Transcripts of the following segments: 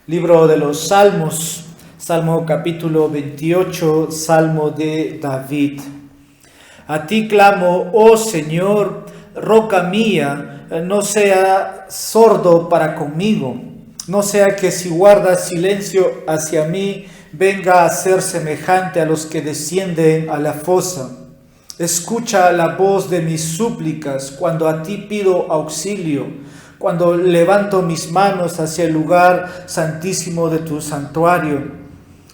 Libro de los Salmos, Salmo capítulo 28, Salmo de David. A ti clamo, oh Señor, roca mía, no sea sordo para conmigo, no sea que si guardas silencio hacia mí, venga a ser semejante a los que descienden a la fosa. Escucha la voz de mis súplicas cuando a ti pido auxilio, cuando levanto mis manos hacia el lugar santísimo de tu santuario.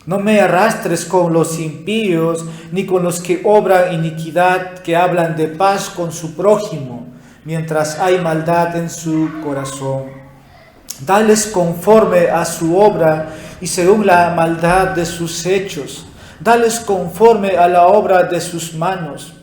No me arrastres con los impíos, ni con los que obran iniquidad, que hablan de paz con su prójimo, mientras hay maldad en su corazón. Dales conforme a su obra y según la maldad de sus hechos. Dales conforme a la obra de sus manos.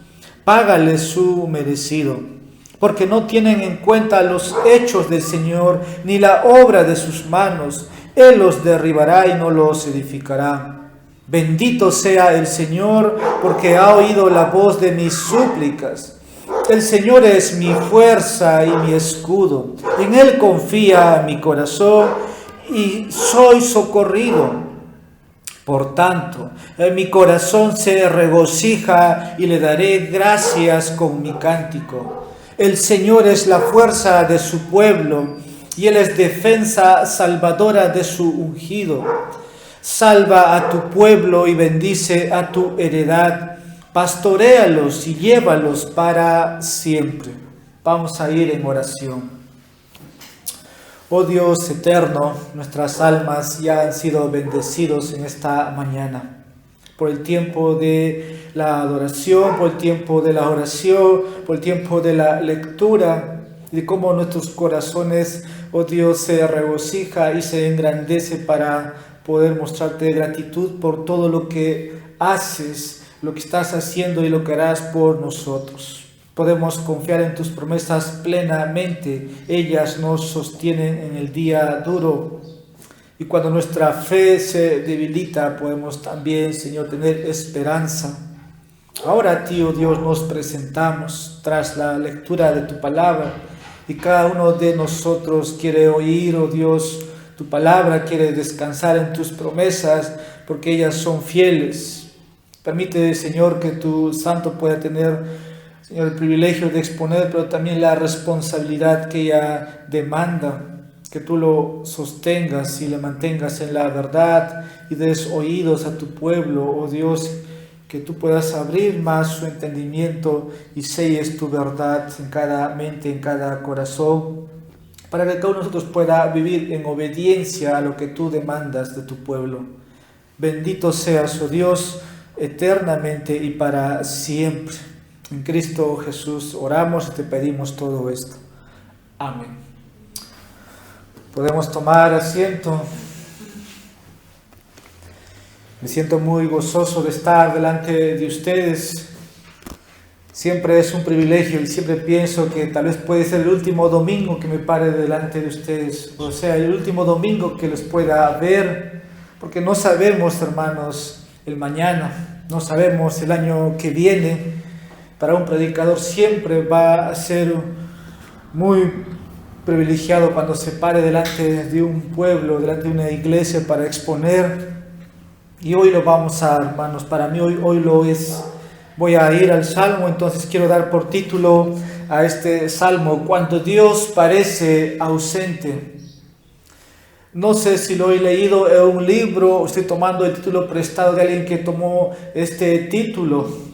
Págales su merecido. Porque no tienen en cuenta los hechos del Señor, ni la obra de sus manos. Él los derribará y no los edificará. Bendito sea el Señor, porque ha oído la voz de mis súplicas. El Señor es mi fuerza y mi escudo. En Él confía mi corazón y soy socorrido. Por tanto, mi corazón se regocija y le daré gracias con mi cántico. El Señor es la fuerza de su pueblo y Él es defensa salvadora de su ungido. Salva a tu pueblo y bendice a tu heredad. Pastoréalos y llévalos para siempre. Vamos a ir en oración. Oh Dios eterno, nuestras almas ya han sido bendecidos en esta mañana. Por el tiempo de la adoración, por el tiempo de la oración, por el tiempo de la lectura, de cómo nuestros corazones, oh Dios, se regocija y se engrandece para poder mostrarte gratitud por todo lo que haces, lo que estás haciendo y lo que harás por nosotros. Podemos confiar en tus promesas plenamente, ellas nos sostienen en el día duro. Y cuando nuestra fe se debilita, podemos también, Señor, tener esperanza. Ahora a ti, oh Dios, nos presentamos tras la lectura de tu palabra. Y cada uno de nosotros quiere oír, oh Dios, tu palabra, quiere descansar en tus promesas, porque ellas son fieles. Permite, Señor, que tu santo pueda tener, Señor, el privilegio de exponer, pero también la responsabilidad que ella demanda. Que tú lo sostengas y le mantengas en la verdad y des oídos a tu pueblo, oh Dios, que tú puedas abrir más su entendimiento y selles tu verdad en cada mente, en cada corazón, para que cada uno de nosotros pueda vivir en obediencia a lo que tú demandas de tu pueblo. Bendito seas, oh Dios, eternamente y para siempre. En Cristo Jesús oramos y te pedimos todo esto. Amén. Podemos tomar asiento. Me siento muy gozoso de estar delante de ustedes. Siempre es un privilegio y siempre pienso que tal vez puede ser el último domingo que me pare delante de ustedes. O sea, el último domingo que los pueda ver. Porque no sabemos, hermanos, el mañana. No sabemos el año que viene. Para un predicador siempre va a ser muy privilegiado cuando se pare delante de un pueblo, delante de una iglesia para exponer. Y hoy lo vamos a, hermanos, para mí hoy lo es. Voy a ir al Salmo, entonces quiero dar por título a este Salmo, Cuando Dios parece ausente. No sé si lo he leído en un libro, o estoy tomando el título prestado de alguien que tomó este título.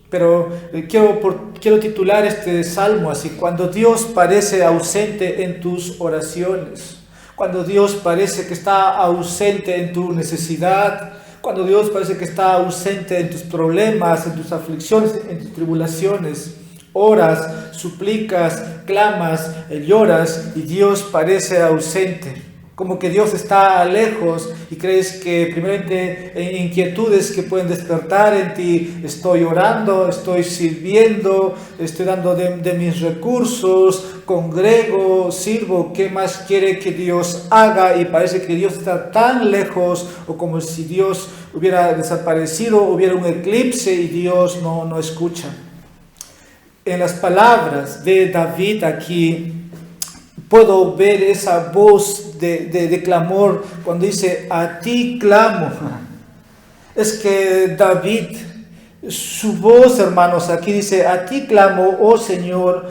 Pero quiero titular este salmo así: cuando Dios parece ausente en tus oraciones, cuando Dios parece que está ausente en tu necesidad, cuando Dios parece que está ausente en tus problemas, en tus aflicciones, en tus tribulaciones, oras, suplicas, clamas, lloras y Dios parece ausente. Como que Dios está lejos y crees que primeramente en inquietudes que pueden despertar en ti, estoy orando, estoy sirviendo, estoy dando de mis recursos, congrego, sirvo, ¿qué más quiere que Dios haga? Y parece que Dios está tan lejos, o como si Dios hubiera desaparecido, hubiera un eclipse y Dios no escucha. En las palabras de David aquí, puedo ver esa voz de clamor cuando dice, a ti clamo. Es que David, su voz, hermanos, aquí dice, a ti clamo, oh Señor,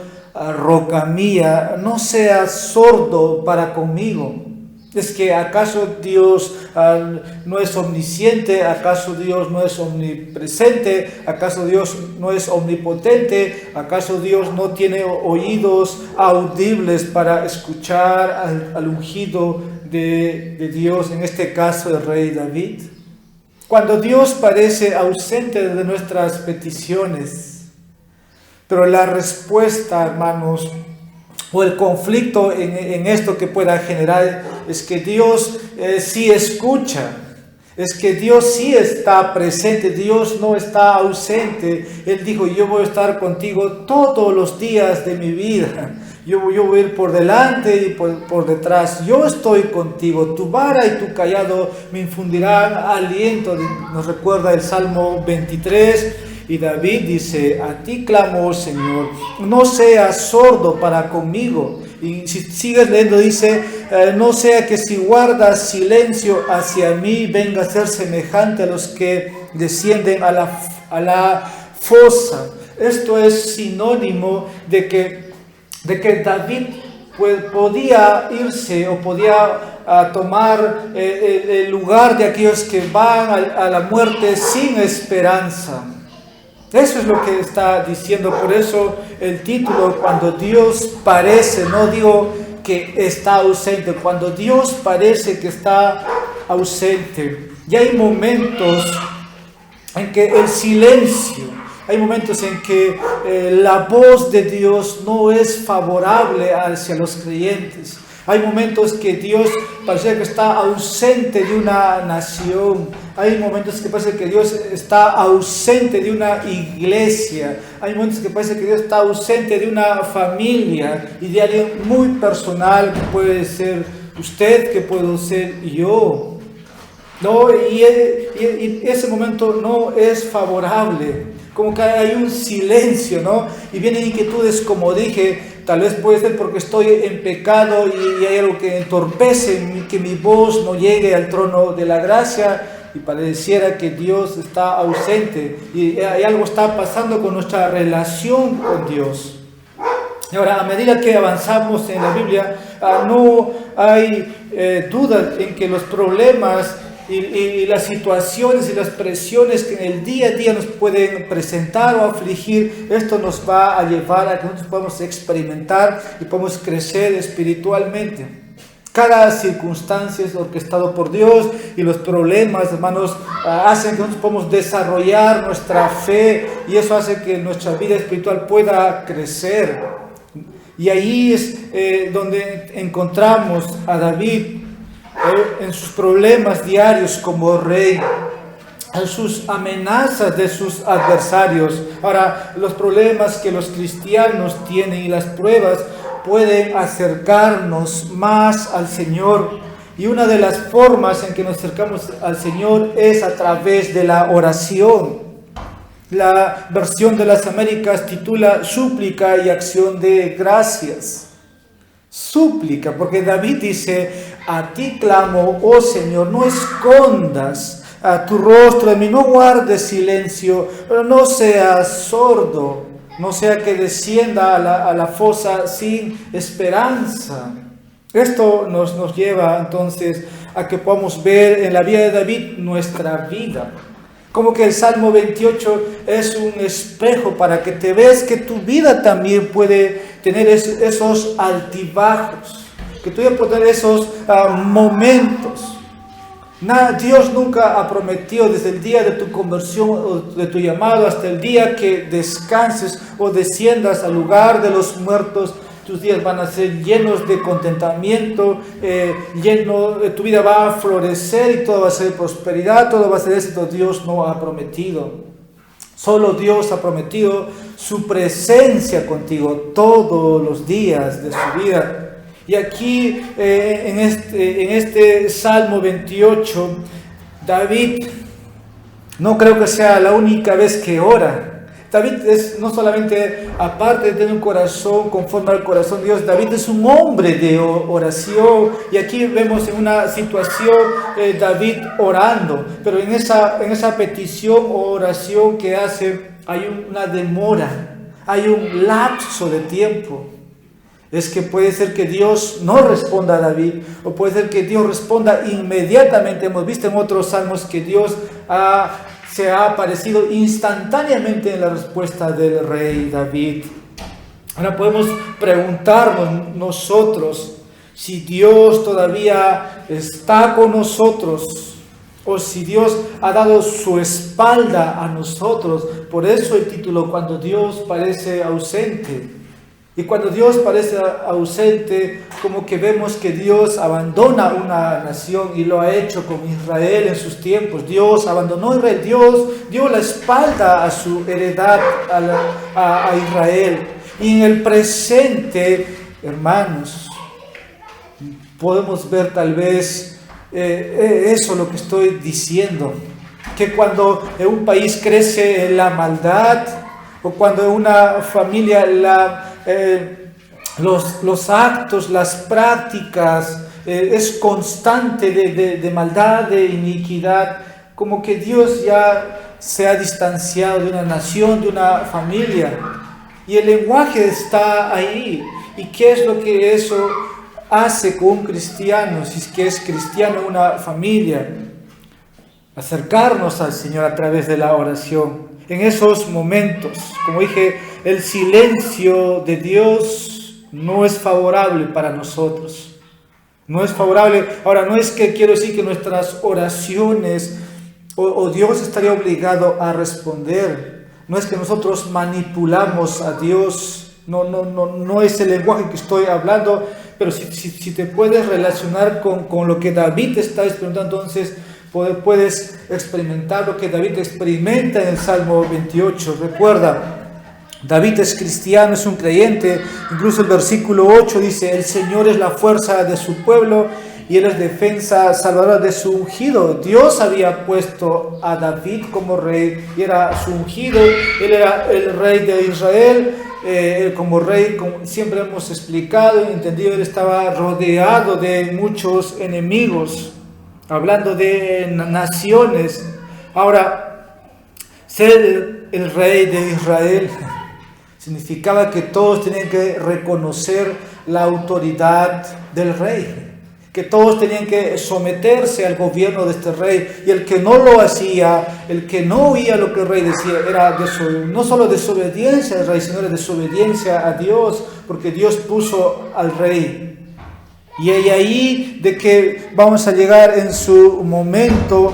roca mía, no seas sordo para conmigo. Es que ¿acaso Dios no es omnisciente? ¿Acaso Dios no es omnipresente? ¿Acaso Dios no es omnipotente? ¿Acaso Dios no tiene oídos audibles para escuchar al ungido de Dios, en este caso el rey David? Cuando Dios parece ausente de nuestras peticiones, pero la respuesta, hermanos, o el conflicto en esto que pueda generar es que Dios sí escucha, es que Dios sí está presente, Dios no está ausente. Él dijo, yo voy a estar contigo todos los días de mi vida. Yo voy a ir por delante y por detrás. Yo estoy contigo. Tu vara y tu callado me infundirán aliento. Nos recuerda el Salmo 23. Y David dice, a ti clamo, oh Señor, no seas sordo para conmigo. Y si sigues leyendo dice, no sea que si guardas silencio hacia mí, venga a ser semejante a los que descienden a la fosa. Esto es sinónimo de que David podía irse o podía tomar el lugar de aquellos que van a la muerte sin esperanza. Eso es lo que está diciendo. Por eso el título, cuando Dios parece, no digo que está ausente, cuando Dios parece que está ausente. Y hay momentos en que el silencio, hay momentos en que la voz de Dios no es favorable hacia los creyentes. Hay momentos que Dios parece que está ausente de una nación. Hay momentos que parece que Dios está ausente de una iglesia. Hay momentos que parece que Dios está ausente de una familia y de alguien muy personal, que puede ser usted, que puedo ser yo. ¿No? Y ese momento no es favorable. Como que hay un silencio, ¿no? Y vienen inquietudes, como dije, tal vez puede ser porque estoy en pecado y hay algo que entorpece que mi voz no llegue al trono de la gracia y pareciera que Dios está ausente y hay algo está pasando con nuestra relación con Dios. Y ahora, a medida que avanzamos en la Biblia, no hay duda en que los problemas y las situaciones y las presiones que en el día a día nos pueden presentar o afligir, esto nos va a llevar a que nosotros podamos experimentar y podamos crecer espiritualmente. Cada circunstancia es orquestado por Dios y los problemas, hermanos, hacen que nosotros podamos desarrollar nuestra fe y eso hace que nuestra vida espiritual pueda crecer. Y ahí es donde encontramos a David en sus problemas diarios como rey, en sus amenazas de sus adversarios. Ahora, los problemas que los cristianos tienen y las pruebas pueden acercarnos más al Señor. Y una de las formas en que nos acercamos al Señor es a través de la oración. La versión de las Américas titula Súplica y acción de gracias. Súplica, porque David dice, a ti clamo, oh Señor, no escondas a tu rostro de mí, no guardes silencio, pero no seas sordo, no sea que descienda a la fosa sin esperanza. Esto nos lleva entonces a que podamos ver en la vida de David nuestra vida. Como que el Salmo 28 es un espejo para que te veas que tu vida también puede tener esos altibajos, que tú puedes tener esos momentos. Dios nunca ha prometido desde el día de tu conversión o de tu llamado hasta el día que descanses o desciendas al lugar de los muertos. Tus días van a ser llenos de contentamiento, tu vida va a florecer y todo va a ser prosperidad, todo va a ser éxito. Dios no ha prometido. Solo Dios ha prometido su presencia contigo todos los días de su vida. Y aquí en este Salmo 28, David, no creo que sea la única vez que ora. David es no solamente, aparte de tener un corazón conforme al corazón de Dios, David es un hombre de oración. Y aquí vemos en una situación David orando, pero en esa petición o oración que hace hay una demora, hay un lapso de tiempo. Es que puede ser que Dios no responda a David, o puede ser que Dios responda inmediatamente. Hemos visto en otros salmos que Dios se ha aparecido instantáneamente en la respuesta del rey David. Ahora podemos preguntarnos nosotros si Dios todavía está con nosotros, o si Dios ha dado su espalda a nosotros. Por eso el título, cuando Dios parece ausente. Y cuando Dios parece ausente, como que vemos que Dios abandona una nación, y lo ha hecho con Israel en sus tiempos. Dios abandonó a Israel, Dios dio la espalda a su heredad, a Israel. Y en el presente, hermanos, podemos ver tal vez eso lo que estoy diciendo, que cuando en un país crece la maldad, o cuando en una familia los actos, las prácticas, es constante de maldad, de iniquidad, como que Dios ya se ha distanciado de una nación, de una familia, y el lenguaje está ahí. ¿Y qué es lo que eso hace con un cristiano, si es que es cristiano en una familia? Acercarnos al Señor a través de la oración. En esos momentos, como dije, el silencio de Dios no es favorable para nosotros. No es favorable. Ahora, no es que quiero decir que nuestras oraciones o Dios estaría obligado a responder. No es que nosotros manipulamos a Dios. No es el lenguaje que estoy hablando. Pero si te puedes relacionar con lo que David está experimentando, entonces puedes experimentar lo que David experimenta en el Salmo 28. Recuerda, David es cristiano, es un creyente. Incluso el versículo 8 dice: el Señor es la fuerza de su pueblo y Él es defensa salvadora de su ungido. Dios había puesto a David como rey y era su ungido. Él era el rey de Israel. Él como rey, como siempre hemos explicado y entendido, él estaba rodeado de muchos enemigos. Hablando de naciones. Ahora, ser el rey de Israel significaba que todos tenían que reconocer la autoridad del rey, que todos tenían que someterse al gobierno de este rey, y el que no lo hacía, el que no oía lo que el rey decía, era no solo desobediencia al rey, sino era desobediencia a Dios, porque Dios puso al rey. Y ahí de que vamos a llegar en su momento.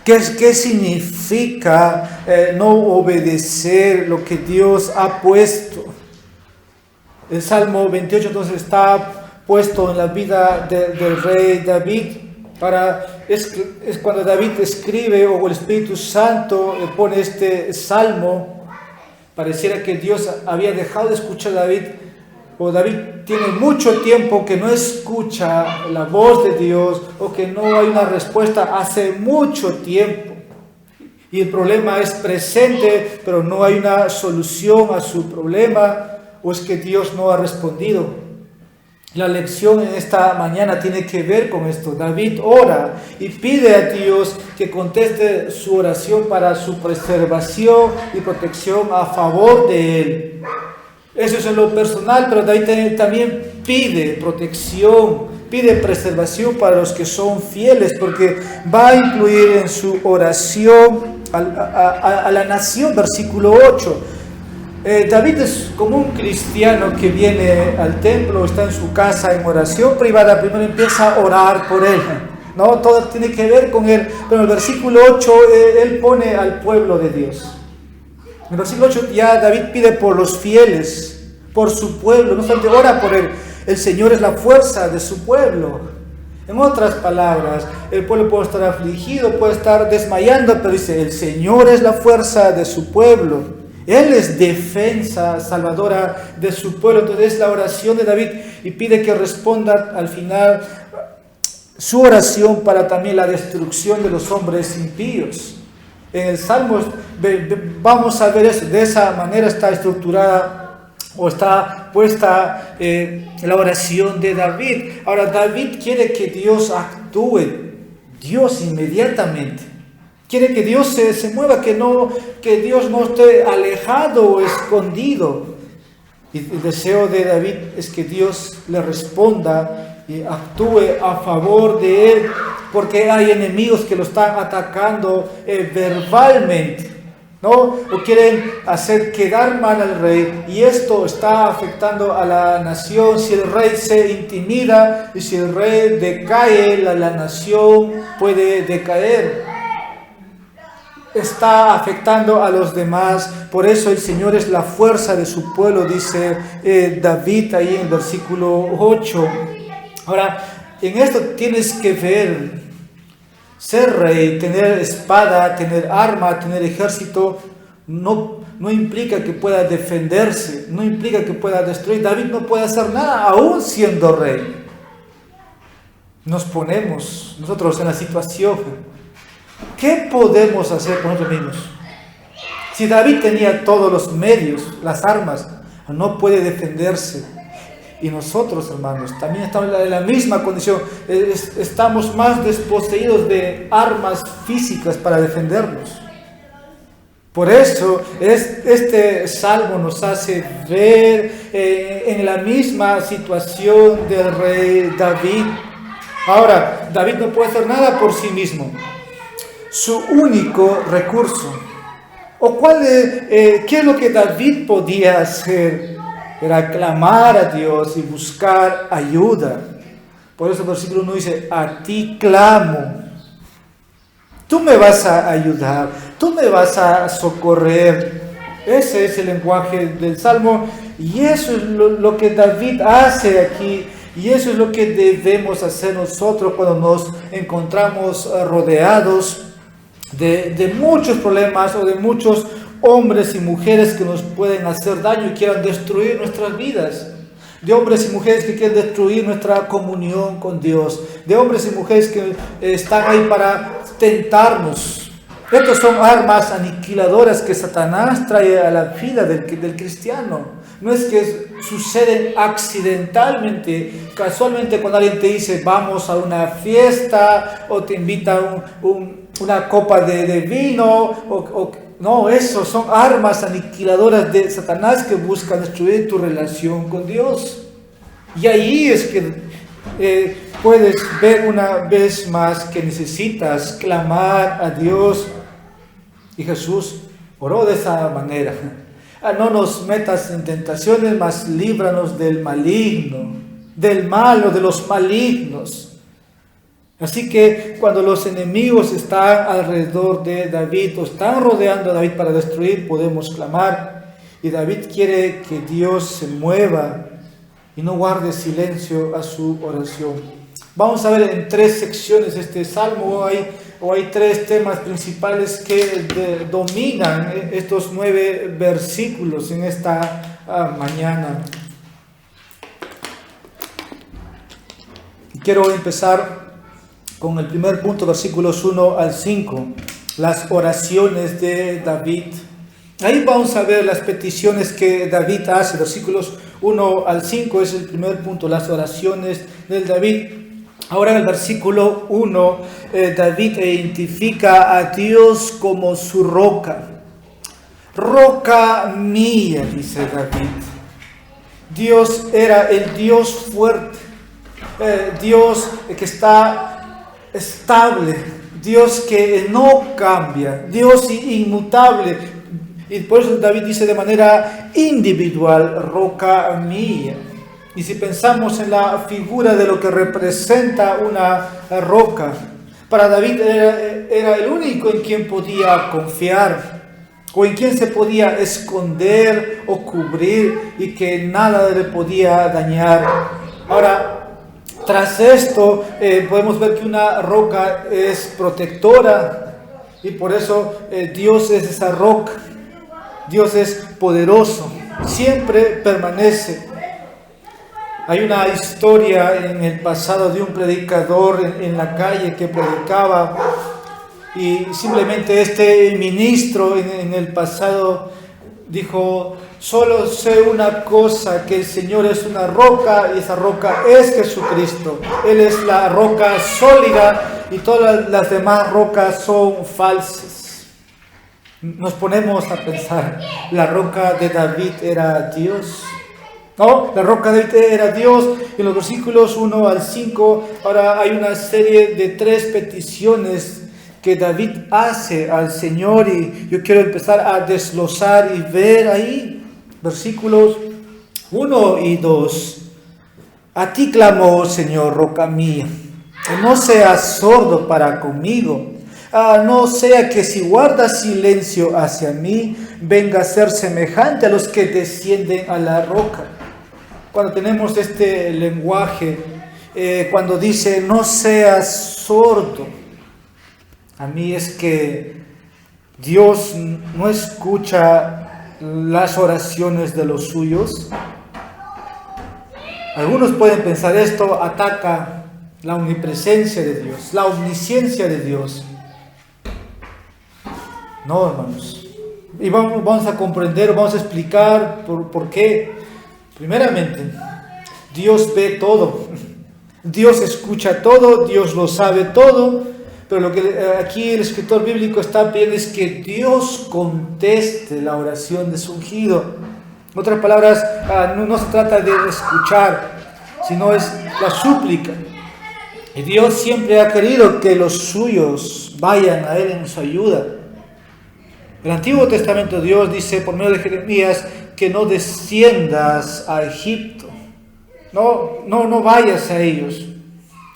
¿Qué significa no obedecer lo que Dios ha puesto? El Salmo 28 entonces está puesto en la vida del rey David. Es cuando David escribe, o el Espíritu Santo le pone este salmo. Pareciera que Dios había dejado de escuchar a David, o David tiene mucho tiempo que no escucha la voz de Dios, o que no hay una respuesta hace mucho tiempo. Y el problema es presente, pero no hay una solución a su problema, o es que Dios no ha respondido. La lección en esta mañana tiene que ver con esto. David ora y pide a Dios que conteste su oración para su preservación y protección a favor de él. Eso es en lo personal, pero David también pide protección, pide preservación para los que son fieles, porque va a incluir en su oración a la nación. Versículo 8. David es como un cristiano que viene al templo, está en su casa en oración privada, primero empieza a orar por él, ¿no? Todo tiene que ver con él, pero en el versículo 8 él pone al pueblo de Dios. En el versículo 8 ya David pide por los fieles, por su pueblo, no solamente ora por él. El Señor es la fuerza de su pueblo. En otras palabras, el pueblo puede estar afligido, puede estar desmayando, pero dice, el Señor es la fuerza de su pueblo. Él es defensa salvadora de su pueblo. Entonces es la oración de David y pide que responda al final su oración para también la destrucción de los hombres impíos. En el Salmo vamos a ver eso, de esa manera está estructurada o está puesta la oración de David. Ahora, David quiere que Dios actúe, Dios inmediatamente. Quiere que Dios se mueva, que Dios no esté alejado o escondido. Y el deseo de David es que Dios le responda y actúe a favor de él, porque hay enemigos que lo están atacando verbalmente, ¿no? O quieren hacer quedar mal al rey, y esto está afectando a la nación. Si el rey se intimida y si el rey decae, la nación puede decaer. Está afectando a los demás. Por eso el Señor es la fuerza de su pueblo, dice David ahí en el versículo 8. Ahora, en esto tienes que ver, ser rey, tener espada, tener arma, tener ejército, no implica que pueda defenderse, no implica que pueda destruir. David no puede hacer nada, aún siendo rey. Nos ponemos nosotros en la situación. ¿Qué podemos hacer con nosotros mismos? Si David tenía todos los medios, las armas, no puede defenderse. Y nosotros, hermanos, también estamos en la misma condición. Estamos más desposeídos de armas físicas para defendernos. Por eso este salmo nos hace ver en la misma situación del rey David. Ahora, David no puede hacer nada por sí mismo. Su único recurso, ¿qué es lo que David podía hacer? Era clamar a Dios y buscar ayuda. Por eso el versículo 1 dice: a ti clamo, tú me vas a ayudar, tú me vas a socorrer. Ese es el lenguaje del Salmo, y eso es lo que David hace aquí. Y eso es lo que debemos hacer nosotros cuando nos encontramos rodeados de muchos problemas o de muchos hombres y mujeres que nos pueden hacer daño y quieran destruir nuestras vidas. De hombres y mujeres que quieren destruir nuestra comunión con Dios. De hombres y mujeres que están ahí para tentarnos. Estas son armas aniquiladoras que Satanás trae a la vida del cristiano. No es que suceden accidentalmente, casualmente, cuando alguien te dice vamos a una fiesta o te invita a una copa de vino. No, eso son armas aniquiladoras de Satanás que buscan destruir tu relación con Dios. Y ahí es que puedes ver una vez más que necesitas clamar a Dios. Y Jesús oró de esa manera: no nos metas en tentaciones, mas líbranos del maligno, del malo, de los malignos. Así que cuando los enemigos están alrededor de David o están rodeando a David para destruir, podemos clamar. Y David quiere que Dios se mueva y no guarde silencio a su oración. Vamos a ver en 3 secciones este salmo. Hay 3 temas principales que dominan estos 9 versículos en esta mañana. Quiero empezar con el primer punto, versículos 1 al 5, las oraciones de David. Ahí vamos a ver las peticiones que David hace. Versículos 1 al 5 es el primer punto, las oraciones del David. Ahora en el versículo 1, David identifica a Dios como su roca. Roca mía, dice David. Dios era el Dios fuerte, Dios que está estable, Dios que no cambia, Dios inmutable. Y por eso David dice de manera individual: roca mía. Y si pensamos en la figura de lo que representa una roca, para David era el único en quien podía confiar, o en quien se podía esconder o cubrir y que nada le podía dañar. Ahora, tras esto, podemos ver que una roca es protectora, y por eso Dios es esa roca. Dios es poderoso, siempre permanece. Hay una historia en el pasado de un predicador en la calle que predicaba, Y simplemente este ministro en el pasado dijo: solo sé una cosa, que el Señor es una roca y esa roca es Jesucristo. Él es la roca sólida y todas las demás rocas son falsas. Nos ponemos a pensar, ¿la roca de David era Dios? No, la roca de David era Dios. En los versículos 1 al 5, ahora hay una serie de 3 peticiones que David hace al Señor, y yo quiero empezar a desglosar y ver ahí, versículos 1 y 2. A ti clamo, oh Señor, roca mía, que no seas sordo para conmigo. No sea que si guardas silencio hacia mí, venga a ser semejante a los que descienden a la roca. Cuando tenemos este lenguaje, cuando dice no seas sordo, a mí es que Dios no escucha las oraciones de los suyos. Algunos pueden pensar esto ataca la omnipresencia de Dios, la omnisciencia de Dios. No, hermanos. Y vamos a comprender, vamos a explicar por qué. Primeramente, Dios ve todo. Dios escucha todo, Dios lo sabe todo. Pero lo que aquí el escritor bíblico está pidiendo es que Dios conteste la oración de su ungido. En otras palabras, no se trata de escuchar, sino es la súplica. Y Dios siempre ha querido que los suyos vayan a Él en su ayuda. El Antiguo Testamento, Dios dice por medio de Jeremías que no desciendas a Egipto. No vayas a ellos.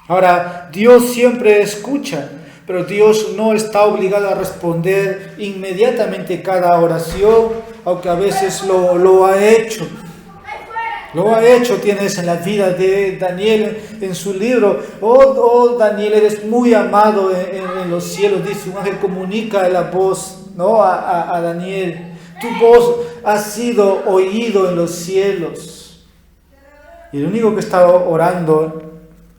Ahora, Dios siempre escucha, pero Dios no está obligado a responder inmediatamente cada oración, aunque a veces lo ha hecho. Lo ha hecho, tienes en la vida de Daniel, en su libro. Oh Daniel, eres muy amado en los cielos, dice un ángel, comunica la voz, ¿no? a Daniel. Tu voz ha sido oído en los cielos. Y el único que estaba orando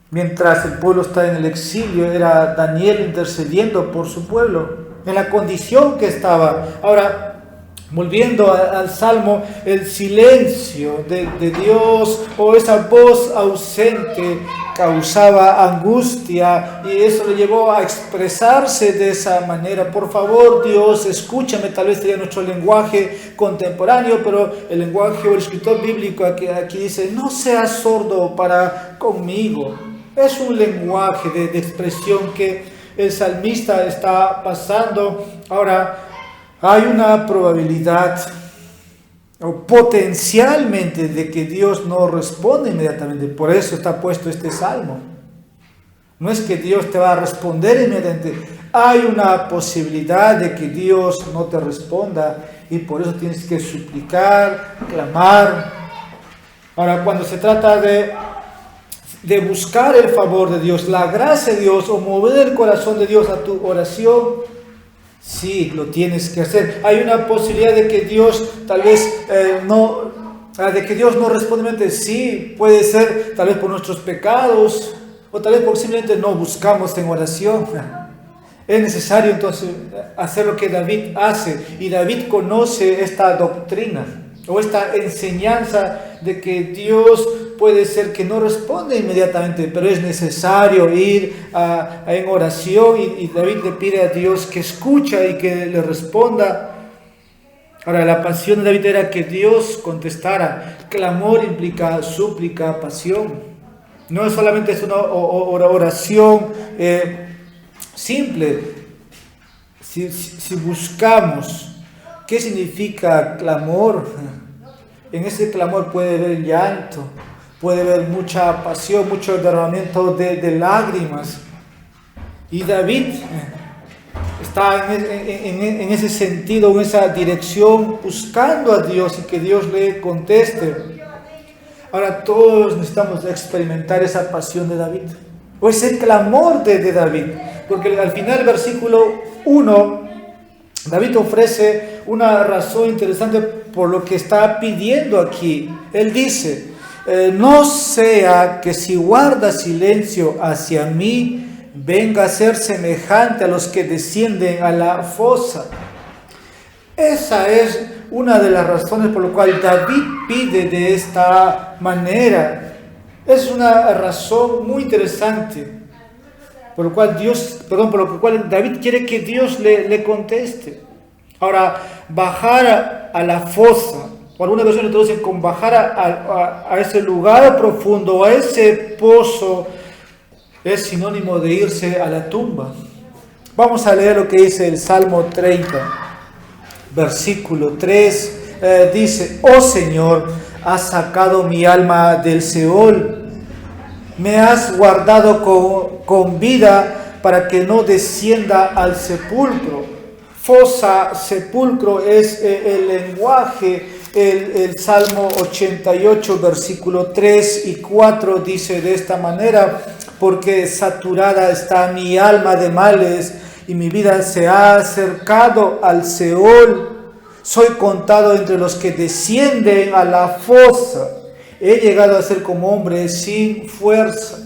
mientras el pueblo está en el exilio era Daniel, intercediendo por su pueblo, en la condición que estaba. Ahora, volviendo al Salmo, el silencio de Dios o esa voz ausente causaba angustia, y eso le llevó a expresarse de esa manera. Por favor, Dios, escúchame. Tal vez sería nuestro lenguaje contemporáneo, pero el lenguaje o el escritor bíblico aquí dice, no seas sordo para conmigo. Es un lenguaje de expresión que el salmista está pasando. Ahora, hay una probabilidad o potencialmente de que Dios no responda inmediatamente. Por eso está puesto este salmo. No es que Dios te va a responder inmediatamente. Hay una posibilidad de que Dios no te responda, y por eso tienes que suplicar, clamar. Ahora, cuando se trata de buscar el favor de Dios, la gracia de Dios, o mover el corazón de Dios a tu oración, sí, lo tienes que hacer. Hay una posibilidad de que Dios tal vez no responde. Sí, puede ser tal vez por nuestros pecados, o tal vez porque simplemente no buscamos en oración. Es necesario entonces hacer lo que David hace, y David conoce esta doctrina o esta enseñanza de que Dios puede ser que no responde inmediatamente, pero es necesario ir en oración, y David le pide a Dios que escucha y que le responda. Ahora, la pasión de David era que Dios contestara. Clamor implica súplica, pasión. No solamente es una oración simple. Si buscamos qué significa clamor, en ese clamor puede haber llanto, puede haber mucha pasión, mucho derramamiento de lágrimas. Y David está en ese sentido, en esa dirección, buscando a Dios y que Dios le conteste. Ahora todos necesitamos experimentar esa pasión de David, o ese clamor de David, porque al final del versículo 1, David ofrece una razón interesante por lo que está pidiendo aquí. Él dice, no sea que si guardas silencio hacia mí, venga a ser semejante a los que descienden a la fosa. Esa es una de las razones por las cuales David pide de esta manera. Es una razón muy interesante por lo cual David quiere que Dios le conteste. Ahora, bajar a la fosa, o algunas versiones traducen con bajar a ese lugar profundo, a ese pozo, es sinónimo de irse a la tumba. Vamos a leer lo que dice el Salmo 30, versículo 3. Dice: oh Señor, has sacado mi alma del Seol, me has guardado con vida para que no descienda al sepulcro. Fosa, sepulcro es el lenguaje. El Salmo 88, versículo 3 y 4 dice de esta manera: porque saturada está mi alma de males y mi vida se ha acercado al Seol. Soy contado entre los que descienden a la fosa. He llegado a ser como hombre sin fuerza.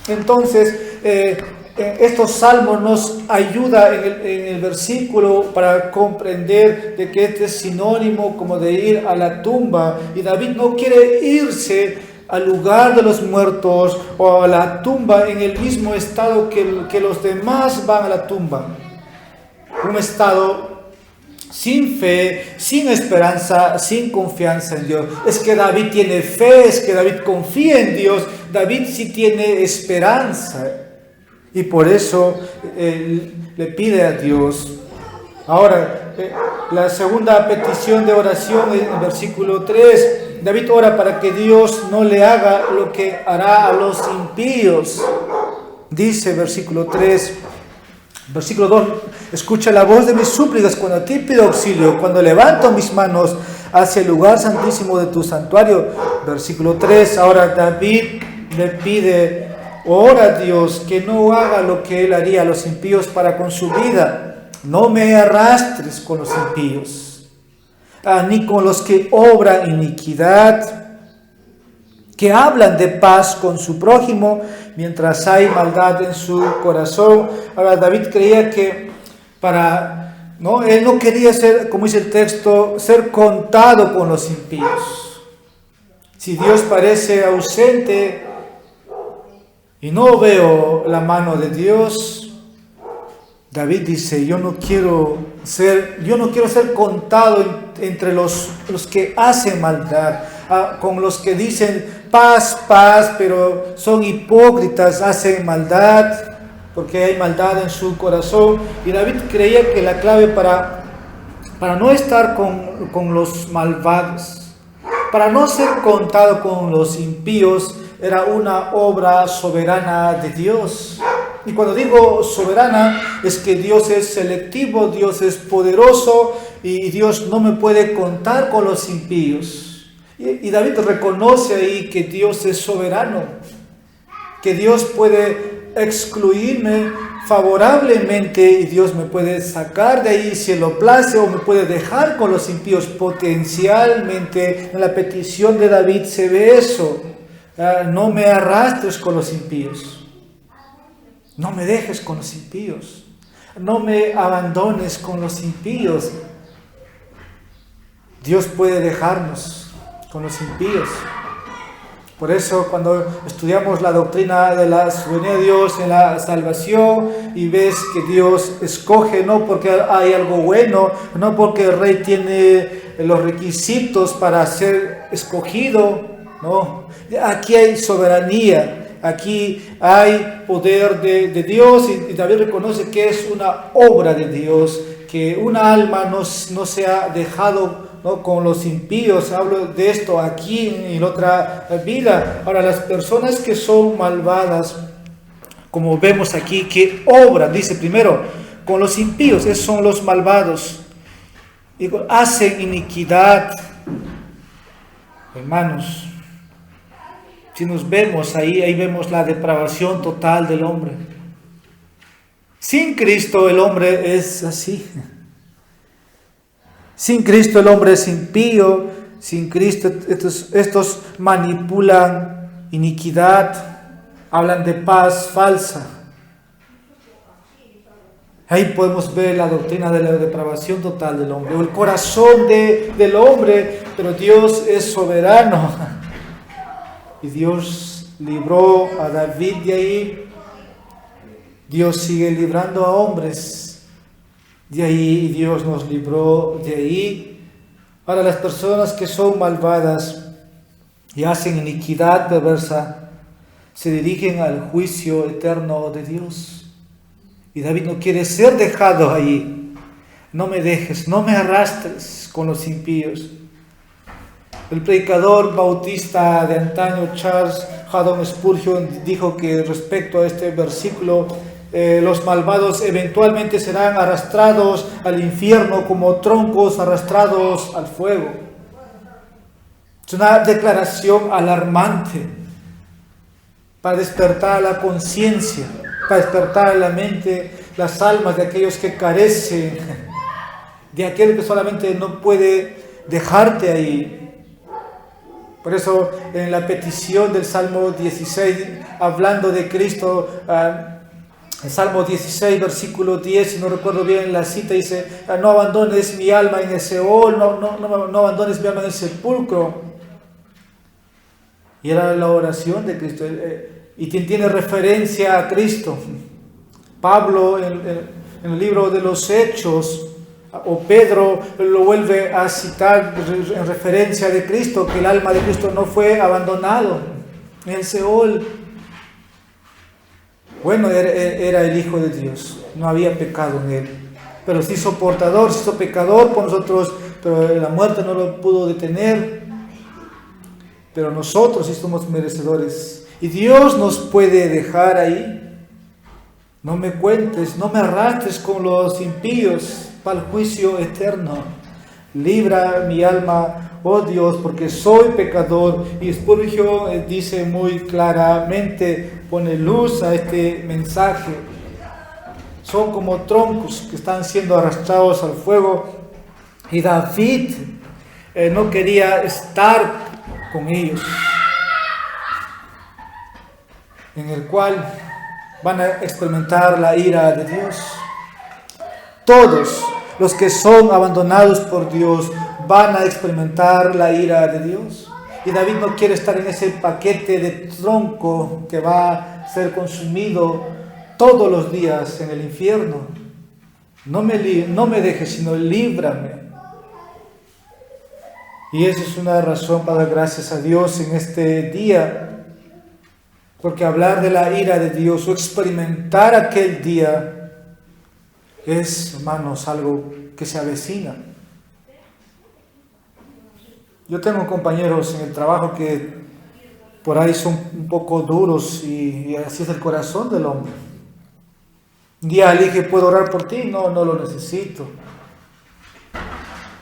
Entonces, estos salmos nos ayudan en el versículo para comprender de que este es sinónimo como de ir a la tumba. Y David no quiere irse al lugar de los muertos o a la tumba en el mismo estado que los demás van a la tumba. Un estado sin fe, sin esperanza, sin confianza en Dios. Es que David tiene fe, es que David confía en Dios. David sí tiene esperanza. Y por eso le pide a Dios. Ahora, la segunda petición de oración en el versículo 3. David ora para que Dios no le haga lo que hará a los impíos. Dice versículo 3. Versículo 2, escucha la voz de mis súplicas cuando a ti pido auxilio, cuando levanto mis manos hacia el lugar santísimo de tu santuario. Versículo 3, ahora David le pide, ora a Dios que no haga lo que él haría a los impíos para con su vida. No me arrastres con los impíos, ni con los que obran iniquidad, que hablan de paz con su prójimo, mientras hay maldad en su corazón. Ahora, David creía que él no quería ser, como dice el texto, ser contado con los impíos. Si Dios parece ausente y no veo la mano de Dios, David dice: yo no quiero ser contado entre los que hacen maldad, con los que dicen paz, paz, pero son hipócritas, hacen maldad, porque hay maldad en su corazón. Y David creía que la clave para no estar con los malvados, para no ser contado con los impíos, era una obra soberana de Dios. Y cuando digo soberana, es que Dios es selectivo, Dios es poderoso, y Dios no me puede contar con los impíos. Y David reconoce ahí que Dios es soberano, que Dios puede excluirme favorablemente y Dios me puede sacar de ahí si Él lo place, o me puede dejar con los impíos. Potencialmente en la petición de David se ve eso. No me arrastres con los impíos, no me dejes con los impíos, no me abandones con los impíos. Dios puede dejarnos con los impíos. Por eso cuando estudiamos la doctrina de la soberanía de Dios en la salvación y ves que Dios escoge no porque hay algo bueno, no porque el rey tiene los requisitos para ser escogido, no. Aquí hay soberanía, aquí hay poder de Dios, y David reconoce que es una obra de Dios, que una alma no se ha dejado con los impíos. Hablo de esto aquí en otra vida. Ahora, las personas que son malvadas, como vemos aquí, que obran, dice primero, con los impíos, esos son los malvados, y hacen iniquidad. Hermanos, si nos vemos ahí vemos la depravación total del hombre. Sin Cristo el hombre es así. Sin Cristo el hombre es impío. Sin Cristo estos manipulan iniquidad, hablan de paz falsa. Ahí podemos ver la doctrina de la depravación total del hombre, o el corazón del hombre, pero Dios es soberano. Y Dios libró a David de ahí. Dios sigue librando a hombres de ahí, y Dios nos libró de ahí. Ahora, las personas que son malvadas y hacen iniquidad perversa se dirigen al juicio eterno de Dios. Y David no quiere ser dejado ahí. No me dejes, no me arrastres con los impíos. El predicador bautista de antaño, Charles Haddon Spurgeon, dijo que respecto a este versículo, los malvados eventualmente serán arrastrados al infierno como troncos arrastrados al fuego. Es una declaración alarmante para despertar la conciencia, para despertar la mente, las almas de aquellos que carecen, de aquel que solamente no puede dejarte ahí. Por eso en la petición del Salmo 16, hablando de Cristo, el Salmo 16, versículo 10, si no recuerdo bien la cita, dice: no abandones mi alma en el Seol, no abandones mi alma en el sepulcro. Y era la oración de Cristo, y tiene referencia a Cristo. Pablo en el libro de los Hechos, o Pedro lo vuelve a citar en referencia de Cristo, que el alma de Cristo no fue abandonado en el Seol. Bueno, era el Hijo de Dios, no había pecado en él, pero se hizo portador, se hizo pecador por nosotros, pero la muerte no lo pudo detener. Pero nosotros sí somos merecedores, y Dios nos puede dejar ahí. No me cuentes, no me arrastres con los impíos para el juicio eterno. Libra mi alma, oh Dios, porque soy pecador. Y Spurgeon dice muy claramente, pone luz a este mensaje. Son como troncos que están siendo arrastrados al fuego. Y David no quería estar con ellos, en el cual van a experimentar la ira de Dios. Todos los que son abandonados por Dios van a experimentar la ira de Dios. Y David no quiere estar en ese paquete de tronco que va a ser consumido todos los días en el infierno. No me dejes, sino líbrame. Y esa es una razón para dar gracias a Dios en este día. Porque hablar de la ira de Dios o experimentar aquel día es, hermanos, algo que se avecina. Yo tengo compañeros en el trabajo que por ahí son un poco duros y así es el corazón del hombre. Un día le dije: ¿puedo orar por ti? No lo necesito.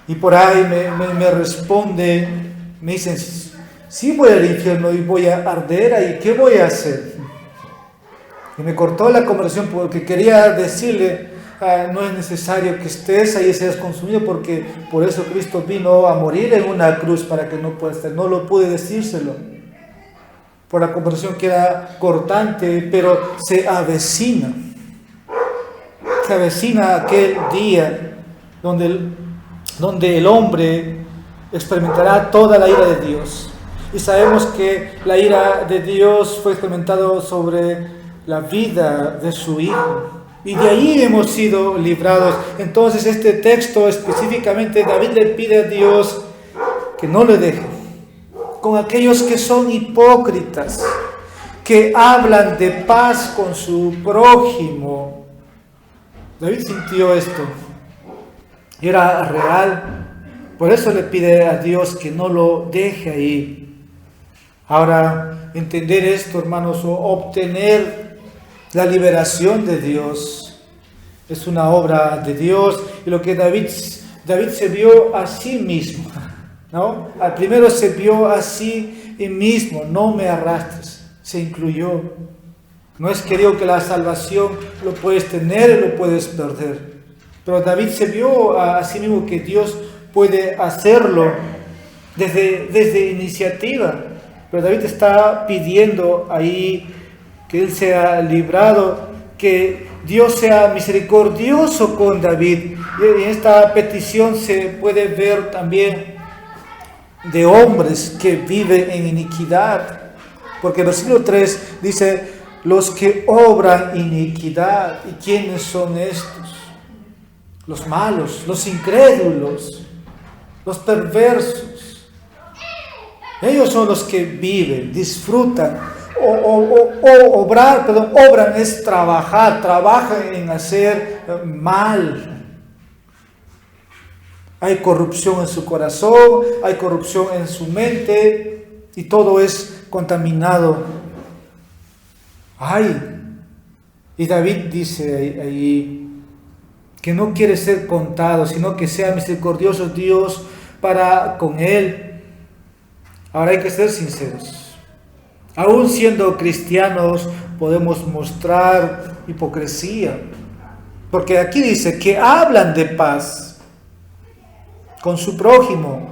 Y por ahí me responde, me dicen: sí voy al infierno y voy a arder ahí, ¿qué voy a hacer? Y me cortó la conversación porque quería decirle: no es necesario que estés ahí y seas consumido, porque por eso Cristo vino a morir en una cruz para que no puedas estar. No lo pude decírselo por la conversación que era cortante, pero se avecina aquel día donde el hombre experimentará toda la ira de Dios. Y sabemos que la ira de Dios fue experimentado sobre la vida de su Hijo. Y de ahí hemos sido librados. Entonces este texto específicamente, David le pide a Dios que no le deje con aquellos que son hipócritas, que hablan de paz con su prójimo. David sintió esto. Y era real. Por eso le pide a Dios que no lo deje ahí. Ahora, entender esto, hermanos, o obtener la liberación de Dios, es una obra de Dios. Y lo que David se vio a sí mismo, ¿no? Al primero se vio a sí mismo: no me arrastres. Se incluyó. No es que digo que la salvación lo puedes tener y lo puedes perder. Pero David se vio a sí mismo que Dios puede hacerlo desde iniciativa. Pero David está pidiendo ahí que él sea librado, que Dios sea misericordioso con David. Y en esta petición se puede ver también de hombres que viven en iniquidad. Porque el versículo 3 dice, los que obran iniquidad. ¿Y quiénes son estos? Los malos, los incrédulos, los perversos. Ellos son los que viven, disfrutan. Obran es trabajar, trabajan en hacer mal. Hay corrupción en su corazón, hay corrupción en su mente y todo es contaminado. Y David dice ahí que no quiere ser contado, sino que sea misericordioso Dios para con él. Ahora hay que ser sinceros. Aún siendo cristianos podemos mostrar hipocresía, porque aquí dice que hablan de paz con su prójimo,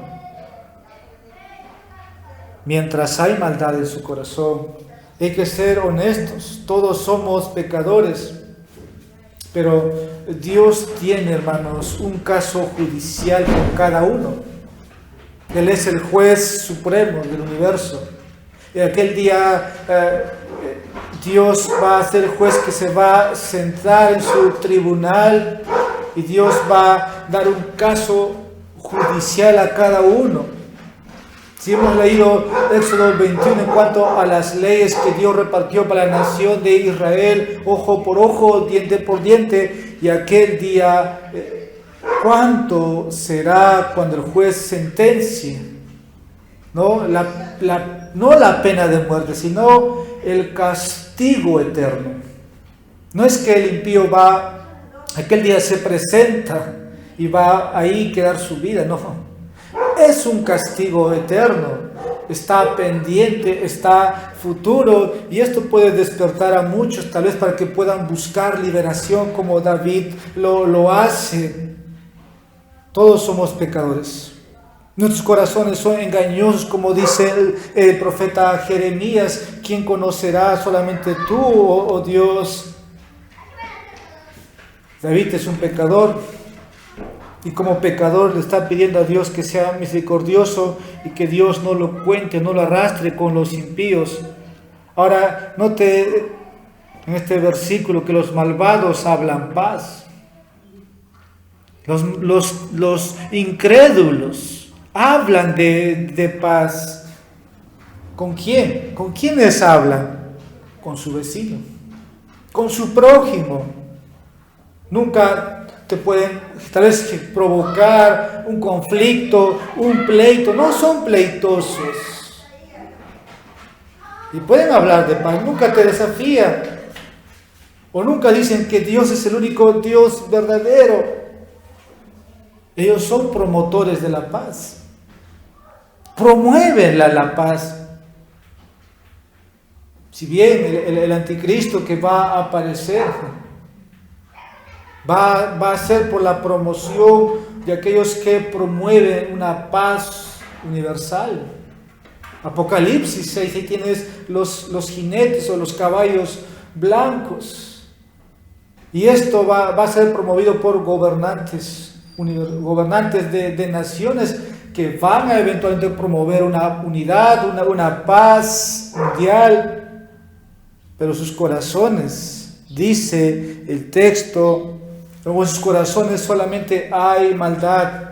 mientras hay maldad en su corazón. Hay que ser honestos, todos somos pecadores, pero Dios tiene, hermanos, un caso judicial con cada uno. Él es el juez supremo del universo. Y aquel día Dios va a ser el juez que se va a sentar en su tribunal y Dios va a dar un caso judicial a cada uno. Si hemos leído Éxodo 21 en cuanto a las leyes que Dios repartió para la nación de Israel, ojo por ojo, diente por diente, y aquel día, ¿cuánto será cuando el juez sentencie? No la pena de muerte, sino el castigo eterno. No es que el impío aquel día se presenta y va ahí a quedar su vida, no. Es un castigo eterno, está pendiente, está futuro, y esto puede despertar a muchos, tal vez para que puedan buscar liberación como David lo hace. Todos somos pecadores. Nuestros corazones son engañosos, como dice el profeta Jeremías. ¿Quién conocerá? ¿Solamente tú, oh Dios? David es un pecador, y como pecador le está pidiendo a Dios que sea misericordioso y que Dios no lo cuente, no lo arrastre con los impíos. Ahora, note en este versículo que los malvados hablan paz. Los incrédulos hablan de paz. ¿Con quién? ¿Con quiénes hablan? Con su vecino, con su prójimo. Nunca te pueden tal vez provocar un conflicto, un pleito. No son pleitosos. Y pueden hablar de paz. Nunca te desafían. O nunca dicen que Dios es el único Dios verdadero. Ellos son promotores de la paz. Promueven la paz. Si bien el anticristo que va a aparecer va a ser por la promoción de aquellos que promueven una paz universal. Apocalipsis 6, ahí tienes los jinetes o los caballos blancos. Y esto va a ser promovido por gobernantes de naciones que van a eventualmente promover una unidad, una paz mundial. Pero sus corazones, dice el texto, en sus corazones solamente hay maldad.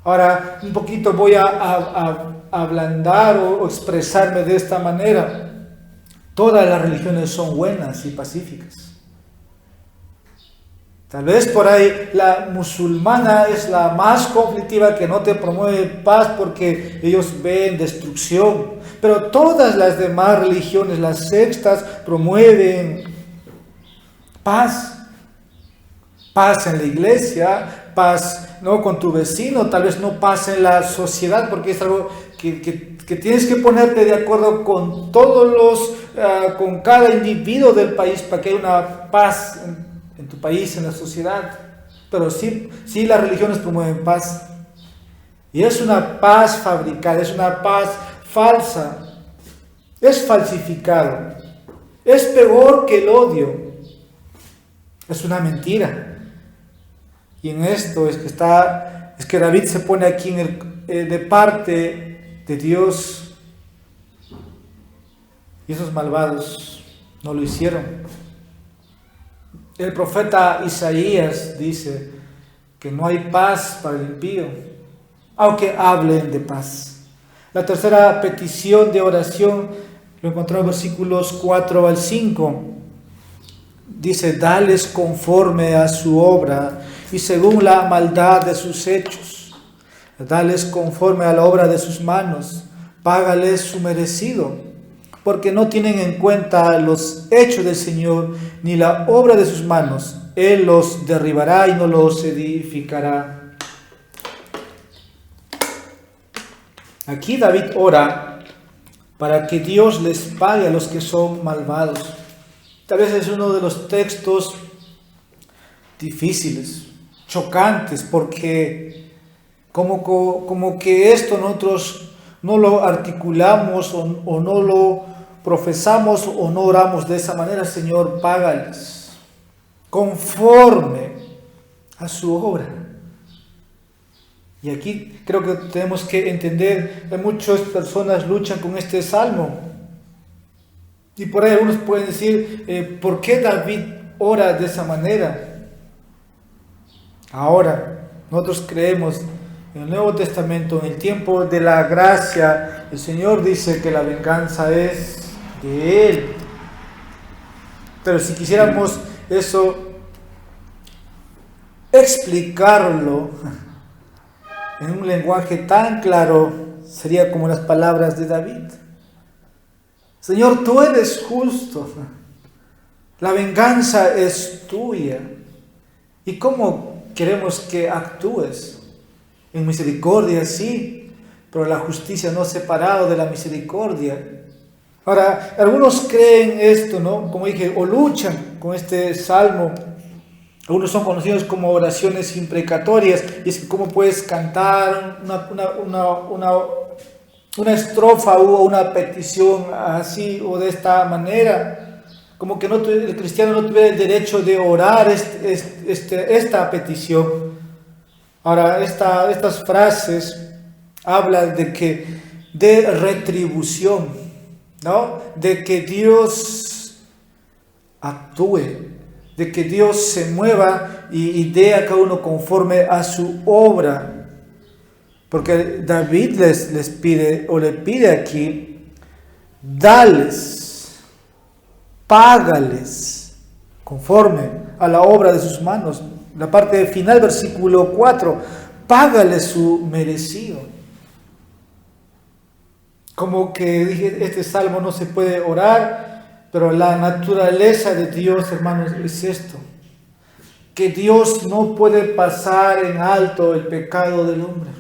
Ahora, un poquito voy a ablandar o expresarme de esta manera. Todas las religiones son buenas y pacíficas. Tal vez por ahí la musulmana es la más conflictiva, que no te promueve paz porque ellos ven destrucción. Pero todas las demás religiones, las sectas, promueven paz. Paz en la iglesia, paz no con tu vecino, tal vez no paz en la sociedad, porque es algo que tienes que ponerte de acuerdo con con cada individuo del país para que haya una paz en tu país, en la sociedad. Pero sí las religiones promueven paz. Y es una paz fabricada, es una paz falsa, es falsificado, es peor que el odio. Es una mentira. Y en esto es que David se pone aquí de parte de Dios. Y esos malvados no lo hicieron. El profeta Isaías dice que no hay paz para el impío, aunque hablen de paz. La tercera petición de oración lo encontramos en versículos 4 al 5. Dice: dales conforme a su obra y según la maldad de sus hechos. Dales conforme a la obra de sus manos, págales su merecido, porque no tienen en cuenta los hechos del Señor, ni la obra de sus manos. Él los derribará y no los edificará. Aquí David ora para que Dios les pague a los que son malvados. Tal vez es uno de los textos difíciles, chocantes, porque como que esto nosotros no lo articulamos o no lo profesamos o no oramos de esa manera. Señor, págales conforme a su obra. Y aquí creo que tenemos que entender que muchas personas luchan con este salmo. Y por ahí algunos pueden decir, ¿por qué David ora de esa manera? Ahora, nosotros creemos en el Nuevo Testamento, en el tiempo de la gracia, el Señor dice que la venganza es de Él. Pero si quisiéramos eso, explicarlo en un lenguaje tan claro, sería como las palabras de David. Señor, tú eres justo, la venganza es tuya. ¿Y cómo queremos que actúes? En misericordia, sí, pero la justicia no separado de la misericordia. Ahora, algunos creen esto, ¿no? Como dije, o luchan con este salmo. Algunos son conocidos como oraciones imprecatorias. Y es que cómo puedes cantar una estrofa o una petición así o de esta manera. Como que el cristiano no tuviera el derecho de orar esta petición. Ahora, estas frases hablan de retribución, ¿no? De que Dios actúe, de que Dios se mueva y dé a cada uno conforme a su obra. Porque David les pide, o le pide aquí, dales, págales, conforme a la obra de sus manos. La parte final, versículo 4, págales su merecido. Como que dije, este salmo no se puede orar, pero la naturaleza de Dios, hermanos, es esto. Que Dios no puede pasar en alto el pecado del hombre.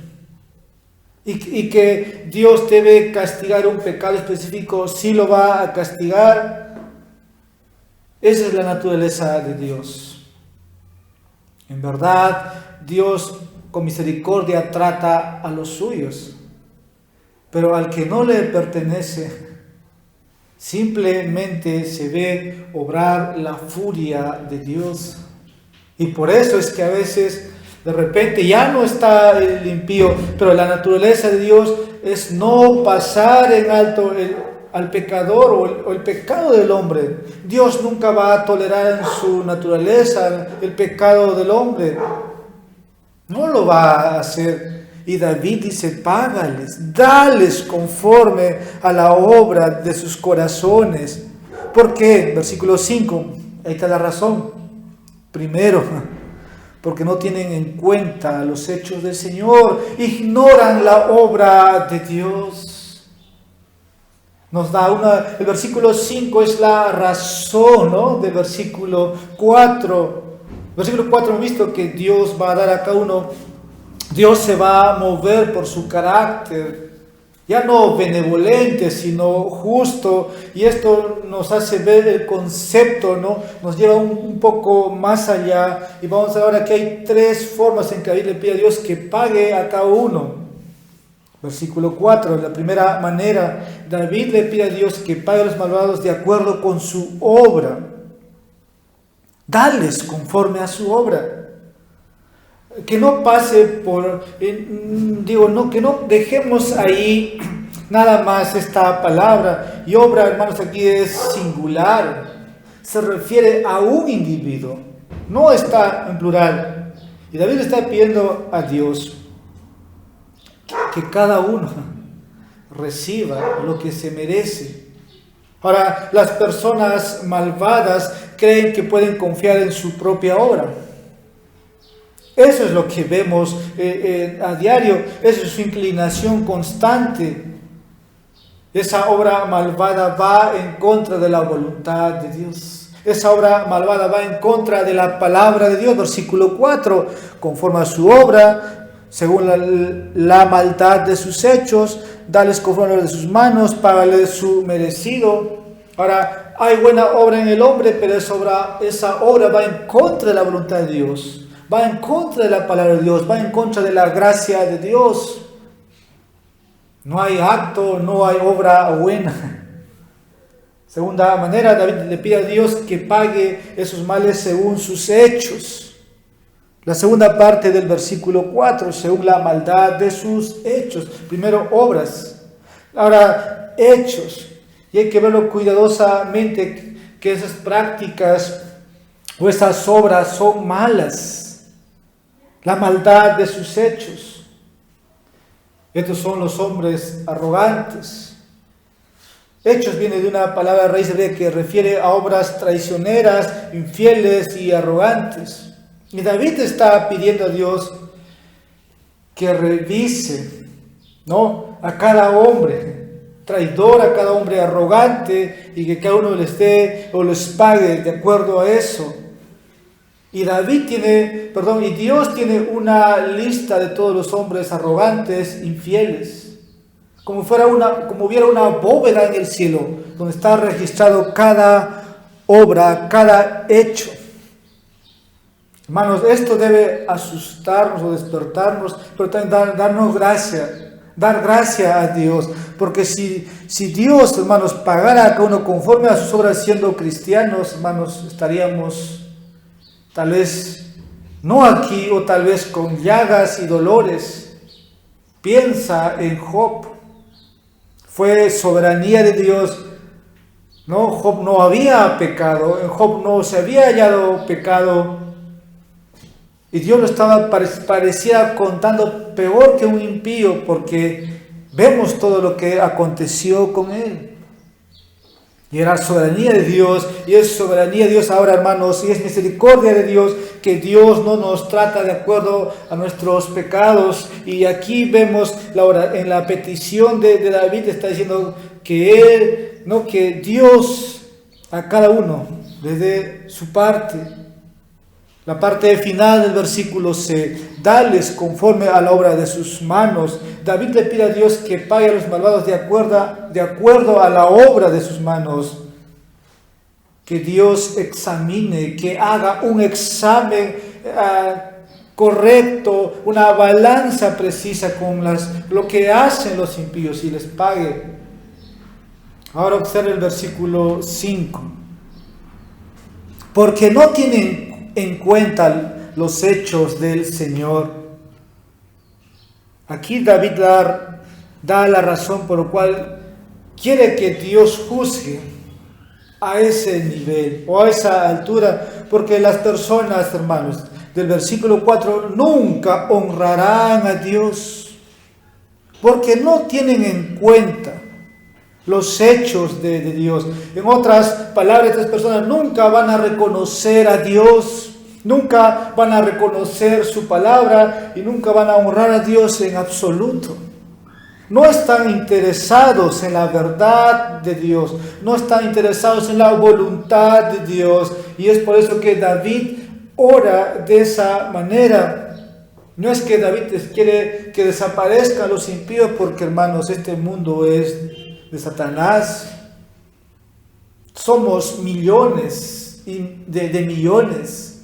Y que Dios debe castigar un pecado específico, sí lo va a castigar. Esa es la naturaleza de Dios. En verdad, Dios con misericordia trata a los suyos, pero al que no le pertenece, simplemente se ve obrar la furia de Dios. Y por eso es que a veces, de repente, ya no está el impío, pero la naturaleza de Dios es no pasar en alto al pecador o el pecado del hombre. Dios nunca va a tolerar en su naturaleza el pecado del hombre. No lo va a hacer. Y David dice, págales, dales conforme a la obra de sus corazones. ¿Por qué? Versículo 5, ahí está la razón. Primero, porque no tienen en cuenta los hechos del Señor, ignoran la obra de Dios. Nos da el versículo 5 es la razón, ¿no? Del versículo 4. Versículo 4 hemos visto que Dios va a dar a cada uno, Dios se va a mover por su carácter, ya no benevolente, sino justo, y esto nos hace ver el concepto, ¿no? Nos lleva un poco más allá, y vamos a ver ahora que hay 3 formas en que David le pide a Dios que pague a cada uno. Versículo 4, la primera manera, David le pide a Dios que pague a los malvados de acuerdo con su obra. Dales conforme a su obra. Que no pase por, que no dejemos ahí nada más esta palabra. Y obra, hermanos, aquí es singular. Se refiere a un individuo, no está en plural. Y David está pidiendo a Dios que cada uno reciba lo que se merece. Ahora, las personas malvadas creen que pueden confiar en su propia obra. Eso es lo que vemos a diario, esa es su inclinación constante. Esa obra malvada va en contra de la voluntad de Dios. Esa obra malvada va en contra de la palabra de Dios. Versículo 4, conforme a su obra, según la maldad de sus hechos, dales conforme a la de sus manos, págale su merecido. Ahora, hay buena obra en el hombre, pero esa obra va en contra de la voluntad de Dios. Va en contra de la palabra de Dios, va en contra de la gracia de Dios. No hay acto, no hay obra buena. Segunda manera, David le pide a Dios que pague esos males según sus hechos. La segunda parte del versículo 4, según la maldad de sus hechos. Primero, obras. Ahora, hechos. Y hay que verlo cuidadosamente, que esas prácticas o esas obras son malas. La maldad de sus hechos. Estos son los hombres arrogantes. Hechos viene de una palabra raíz hebrea que refiere a obras traicioneras, infieles y arrogantes. Y David está pidiendo a Dios que revise, ¿no?, a cada hombre traidor, a cada hombre arrogante, y que cada uno les dé o les pague de acuerdo a eso. Y Dios tiene una lista de todos los hombres arrogantes, infieles, como hubiera una bóveda en el cielo, donde está registrado cada obra, cada hecho. Hermanos, esto debe asustarnos o despertarnos, pero también darnos gracia, dar gracia a Dios, porque si Dios, hermanos, pagara a cada uno conforme a sus obras siendo cristianos, hermanos, estaríamos tal vez no aquí, o tal vez con llagas y dolores. Piensa en Job. Fue soberanía de Dios. No, Job no había pecado. En Job no se había hallado pecado. Y Dios lo estaba, parecía contando peor que un impío, porque vemos todo lo que aconteció con él. Y era soberanía de Dios, y es soberanía de Dios ahora, hermanos, y es misericordia de Dios, que Dios no nos trata de acuerdo a nuestros pecados. Y aquí vemos en la petición de David, está diciendo que Dios a cada uno desde su parte. La parte final del versículo C, dales conforme a la obra de sus manos. David le pide a Dios que pague a los malvados de acuerdo a la obra de sus manos. Que Dios examine, que haga un examen correcto, una balanza precisa con lo que hacen los impíos y les pague. Ahora observe el versículo 5. Porque no tienen en cuenta los hechos del Señor. Aquí David da la razón por la cual quiere que Dios juzgue a ese nivel o a esa altura, porque las personas, hermanos, del versículo 4 nunca honrarán a Dios, porque no tienen en cuenta los hechos de Dios. En otras palabras, estas personas nunca van a reconocer a Dios, nunca van a reconocer su palabra y nunca van a honrar a Dios en absoluto. No están interesados en la verdad de Dios, no están interesados en la voluntad de Dios, y es por eso que David ora de esa manera. No es que David quiere que desaparezcan los impíos, porque, hermanos, este mundo es de Satanás. Somos millones de millones.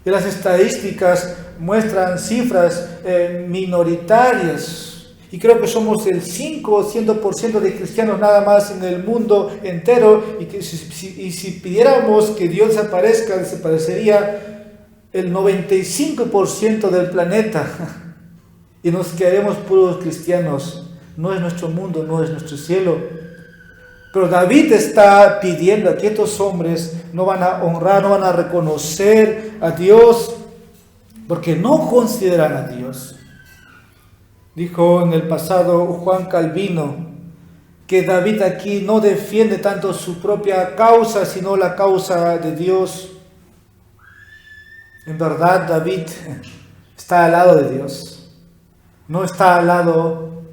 Y las estadísticas muestran cifras minoritarias. Y creo que somos el 5 o 100% de cristianos nada más en el mundo entero. Y que si pidiéramos que Dios desaparezca, desaparecería el 95% del planeta. Y nos quedaremos puros cristianos. No es nuestro mundo, no es nuestro cielo. Pero David está pidiendo que estos hombres no van a honrar, no van a reconocer a Dios, porque no consideran a Dios. Dijo en el pasado Juan Calvino que David aquí no defiende tanto su propia causa, sino la causa de Dios. En verdad, David está al lado de Dios, no está al lado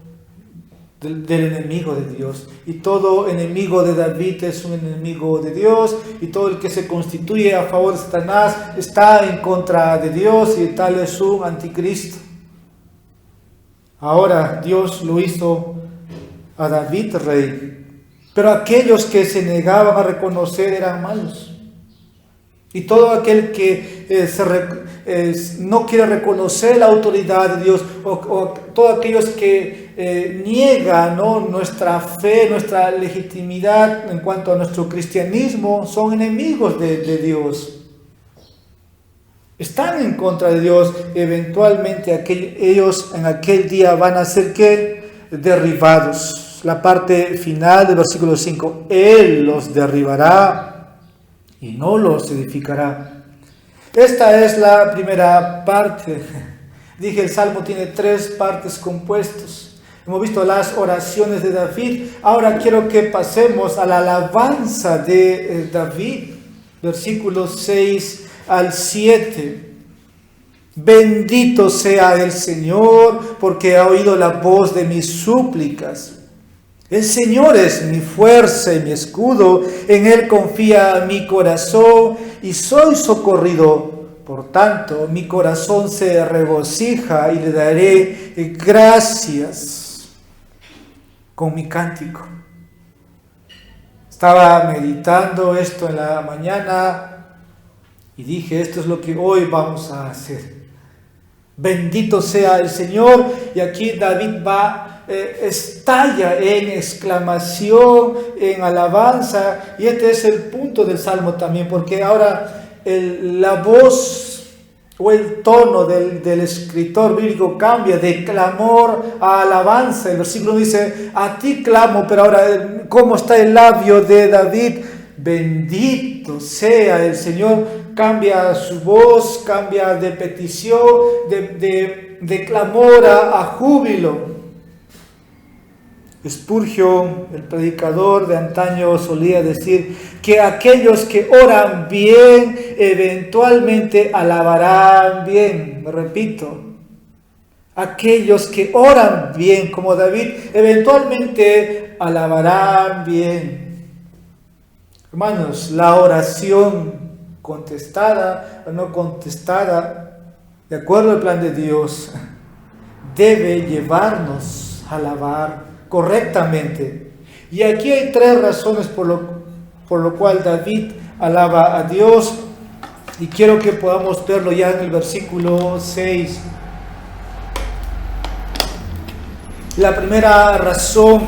del enemigo de Dios. Y todo enemigo de David es un enemigo de Dios, y todo el que se constituye a favor de Satanás está en contra de Dios, y tal es un anticristo. Ahora Dios lo hizo a David rey, pero aquellos que se negaban a reconocer eran malos. Y todo aquel que no quiere reconocer la autoridad de Dios, o todos aquellos que niegan, ¿no?, nuestra fe, nuestra legitimidad en cuanto a nuestro cristianismo, son enemigos de Dios. Están en contra de Dios. Eventualmente ellos en aquel día van a ser ¿qué? Derribados. La parte final del versículo 5. Él los derribará y no los edificará. Esta es la primera parte. Dije, el Salmo tiene 3 partes compuestas. Hemos visto las oraciones de David. Ahora quiero que pasemos a la alabanza de David. Versículos 6 al 7. Bendito sea el Señor, porque ha oído la voz de mis súplicas. El Señor es mi fuerza y mi escudo, en Él confía mi corazón y soy socorrido. Por tanto, mi corazón se regocija y le daré gracias con mi cántico. Estaba meditando esto en la mañana y dije, esto es lo que hoy vamos a hacer. Bendito sea el Señor. Y aquí David estalla en exclamación, en alabanza, y este es el punto del Salmo también, porque ahora la voz o el tono del escritor bíblico cambia de clamor a alabanza. El versículo dice, a ti clamo, pero ahora ¿cómo está el labio de David? Bendito sea el Señor. Cambia su voz, cambia de petición, de clamor a júbilo. Spurgeon, el predicador de antaño, solía decir que aquellos que oran bien eventualmente alabarán bien. Me repito, aquellos que oran bien como David eventualmente alabarán bien. Hermanos, la oración contestada o no contestada, de acuerdo al plan de Dios, debe llevarnos a alabar correctamente. Y aquí hay 3 razones por lo cual David alaba a Dios, y quiero que podamos verlo ya en el versículo 6. La primera razón,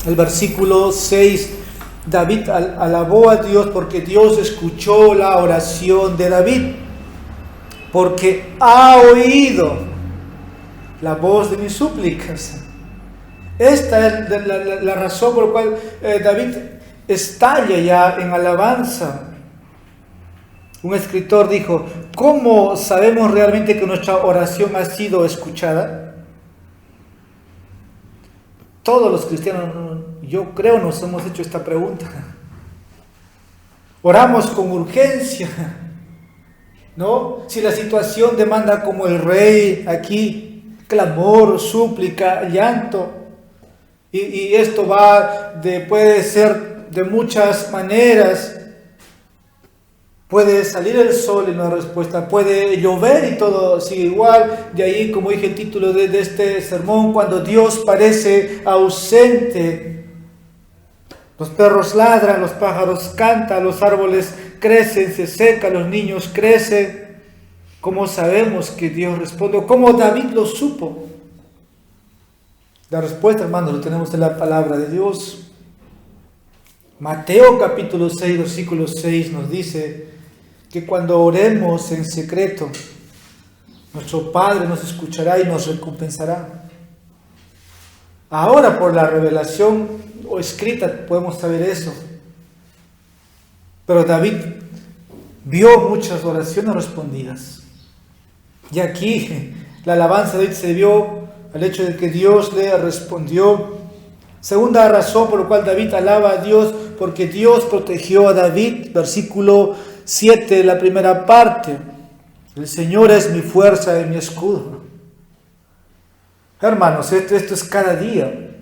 el versículo 6, David alabó a Dios porque Dios escuchó la oración de David, porque ha oído la voz de mis súplicas. Esta es la razón por la cual David estalla ya en alabanza. Un escritor dijo, ¿cómo sabemos realmente que nuestra oración ha sido escuchada? Todos los cristianos, yo creo, nos hemos hecho esta pregunta. Oramos con urgencia, ¿no? Si la situación demanda, como el rey aquí, clamor, súplica, llanto, y esto puede ser de muchas maneras. Puede salir el sol y no hay respuesta, puede llover y todo sigue igual. De ahí, como dije, el título de este sermón, cuando Dios parece ausente. Los perros ladran, los pájaros cantan, los árboles crecen, se secan, los niños crecen. ¿Cómo sabemos que Dios responde? ¿Cómo David lo supo? La respuesta, hermanos, lo tenemos en la palabra de Dios. Mateo capítulo 6, versículo 6 nos dice que cuando oremos en secreto, nuestro Padre nos escuchará y nos recompensará. Ahora por la revelación o escrita podemos saber eso. Pero David vio muchas oraciones respondidas. Y aquí la alabanza de David se debió al hecho de que Dios le respondió. Segunda razón por la cual David alaba a Dios, porque Dios protegió a David. Versículo 7, la primera parte. El Señor es mi fuerza y mi escudo. Hermanos, esto es cada día.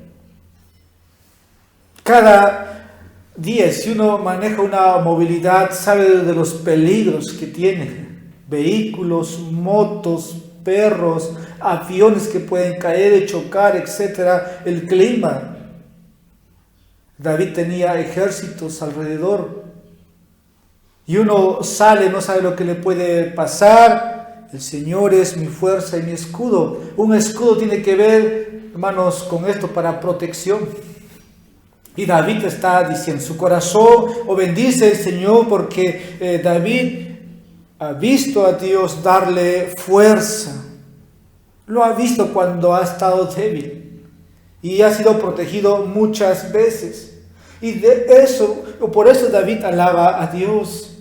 Cada día, si uno maneja una movilidad, sabe de los peligros que tiene. Vehículos, motos, perros, aviones que pueden caer y chocar, etc. El clima. David tenía ejércitos alrededor. Y uno sale, no sabe lo que le puede pasar. El Señor es mi fuerza y mi escudo. Un escudo tiene que ver, hermanos, con esto para protección. Y David está diciendo, su corazón o bendice el Señor porque David ha visto a Dios darle fuerza. Lo ha visto cuando ha estado débil y ha sido protegido muchas veces. Y por eso David alaba a Dios.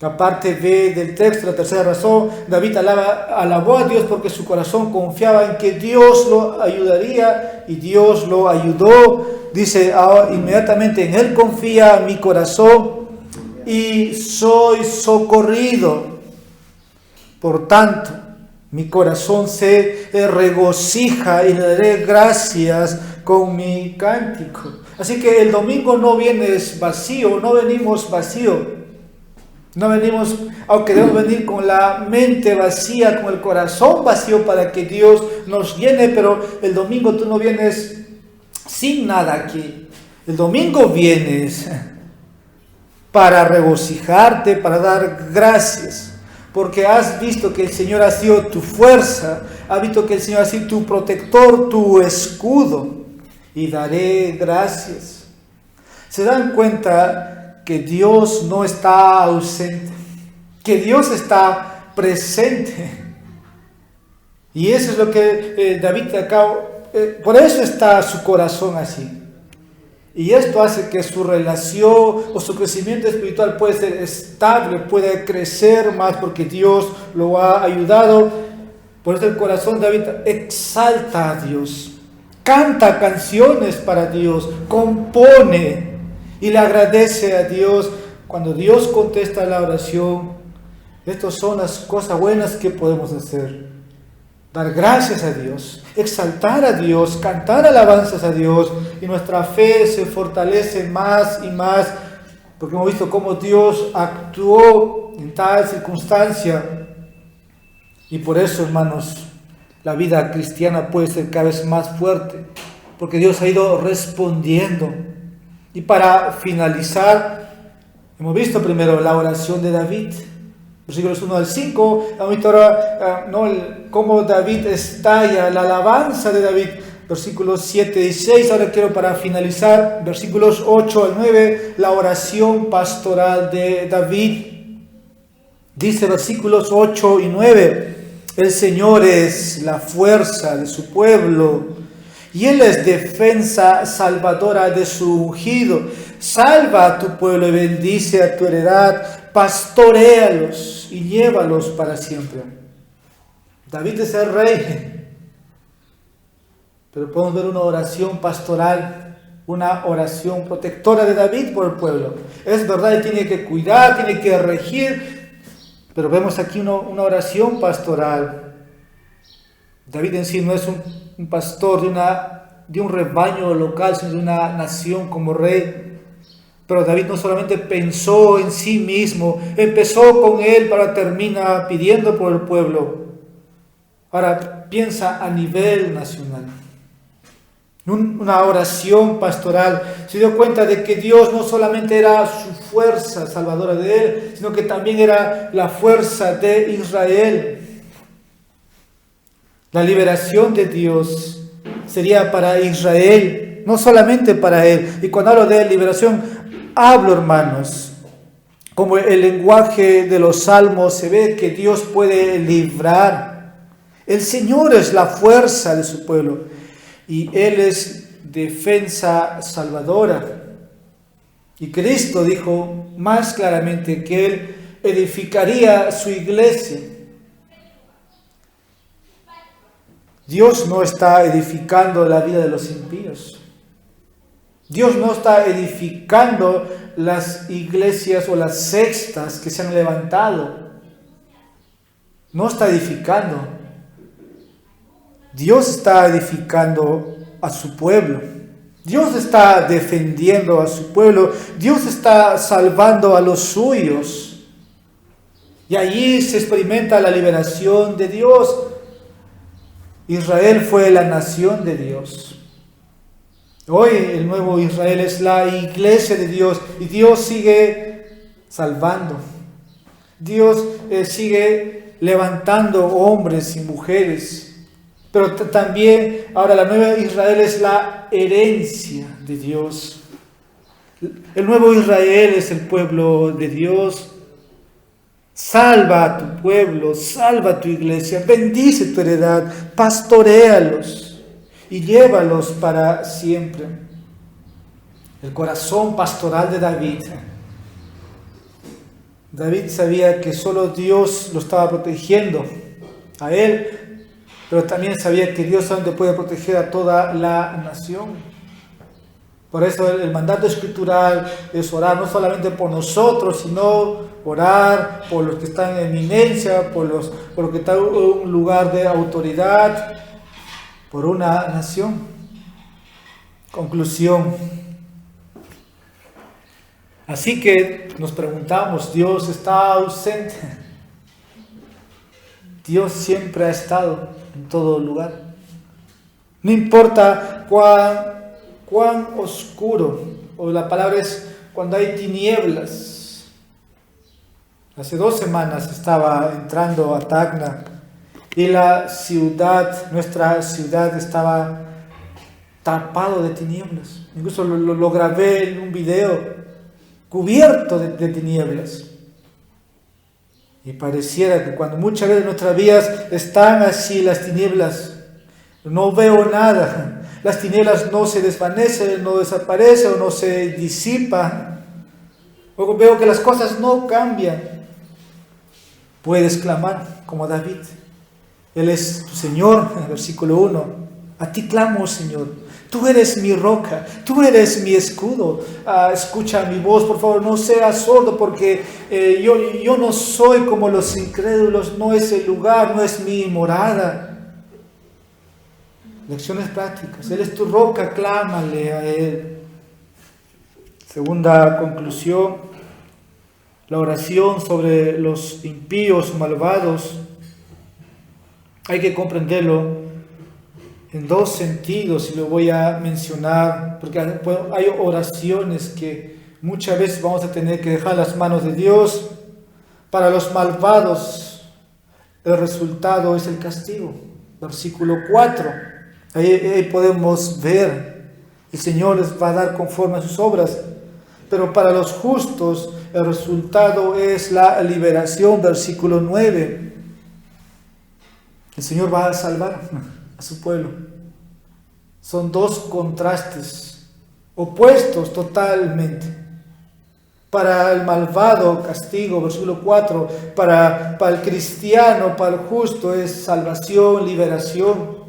La parte B del texto, la tercera razón, David alabó a Dios porque su corazón confiaba en que Dios lo ayudaría y Dios lo ayudó. Dice inmediatamente, en Él confía mi corazón y soy socorrido. Por tanto, mi corazón se regocija y le daré gracias con mi cántico. Así que el domingo no vienes vacío, no venimos vacío. No venimos, aunque debemos venir con la mente vacía, con el corazón vacío para que Dios nos llene, pero el domingo tú no vienes sin nada aquí. El domingo vienes para regocijarte, para dar gracias, porque has visto que el Señor ha sido tu fuerza, has visto que el Señor ha sido tu protector, tu escudo, y daré gracias. ¿Se dan cuenta que Dios no está ausente, que Dios está presente? Y eso es lo que David acá, por eso está su corazón así. Y esto hace que su relación o su crecimiento espiritual puede ser estable, puede crecer más porque Dios lo ha ayudado. Por eso el corazón de David exalta a Dios, canta canciones para Dios, compone y le agradece a Dios. Cuando Dios contesta la oración, estas son las cosas buenas que podemos hacer. Dar gracias a Dios, exaltar a Dios, cantar alabanzas a Dios, y nuestra fe se fortalece más y más, porque hemos visto cómo Dios actuó en tal circunstancia. Y por eso, hermanos, la vida cristiana puede ser cada vez más fuerte, porque Dios ha ido respondiendo. Y para finalizar, hemos visto primero la oración de David, versículos 1 al 5, hemos visto ahora cómo David estalla, la alabanza de David, versículos 7 y 6. Ahora quiero, para finalizar, versículos 8 al 9, la oración pastoral de David. Dice versículos 8 y 9, el Señor es la fuerza de su pueblo, y Él es defensa salvadora de su ungido. Salva a tu pueblo y bendice a tu heredad. Pastoréalos y llévalos para siempre. David es el rey, pero podemos ver una oración pastoral, una oración protectora de David por el pueblo. Es verdad, él tiene que cuidar, tiene que regir, pero vemos aquí una oración pastoral. David en sí no es un pastor de un rebaño local, sino de una nación como rey. Pero David no solamente pensó en sí mismo, empezó con él para terminar pidiendo por el pueblo. Ahora piensa a nivel nacional. Una oración pastoral. Se dio cuenta de que Dios no solamente era su fuerza salvadora de él, sino que también era la fuerza de Israel. La liberación de Dios sería para Israel, no solamente para él. Y cuando hablo de liberación, hablo, hermanos, como el lenguaje de los salmos, se ve que Dios puede librar. El Señor es la fuerza de su pueblo y Él es defensa salvadora. Y Cristo dijo más claramente que Él edificaría su iglesia. Dios no está edificando la vida de los impíos. Dios no está edificando las iglesias o las sectas que se han levantado. No está edificando. Dios está edificando a su pueblo. Dios está defendiendo a su pueblo. Dios está salvando a los suyos. Y allí se experimenta la liberación de Dios. Israel fue la nación de Dios. Hoy el nuevo Israel es la iglesia de Dios y Dios sigue salvando. Dios sigue levantando hombres y mujeres. Pero también ahora la nueva Israel es la herencia de Dios. El nuevo Israel es el pueblo de Dios. Salva a tu pueblo, salva a tu iglesia, bendice tu heredad, pastoréalos y llévalos para siempre. El corazón pastoral de David. David sabía que solo Dios lo estaba protegiendo a él, pero también sabía que Dios solamente puede proteger a toda la nación. Por eso el mandato escritural es orar no solamente por nosotros, sino orar por los que están en eminencia, por los que están en un lugar de autoridad, por una nación. Conclusión. Así que nos preguntamos, ¿Dios está ausente? Dios siempre ha estado en todo lugar. No importa cuán oscuro, o la palabra es cuando hay tinieblas. Hace 2 semanas estaba entrando a Tacna y la ciudad, nuestra ciudad estaba tapado de tinieblas. Incluso lo grabé en un video, cubierto de tinieblas. Y pareciera que cuando muchas veces nuestras vidas están así, las tinieblas, no veo nada. Las tinieblas no se desvanecen, no desaparecen o no se disipan. O veo que las cosas no cambian. Puedes clamar como David. Él es tu Señor, en el versículo 1. A ti clamo, Señor. Tú eres mi roca, tú eres mi escudo. Escucha mi voz, por favor, no seas sordo, porque yo no soy como los incrédulos, no es el lugar, no es mi morada. Lecciones prácticas. Él es tu roca, clámale a Él. Segunda conclusión, la oración sobre los impíos, malvados. Hay que comprenderlo en 2 sentidos y lo voy a mencionar, porque hay oraciones que muchas veces vamos a tener que dejar las manos de Dios. Para los malvados, el resultado es el castigo. Versículo 4. Ahí podemos ver, el Señor les va a dar conforme a sus obras, pero para los justos el resultado es la liberación. Versículo 9. El Señor va a salvar a su pueblo. Son 2 contrastes, opuestos totalmente. Para el malvado, castigo, versículo 4. Para el cristiano, para el justo, es salvación, liberación.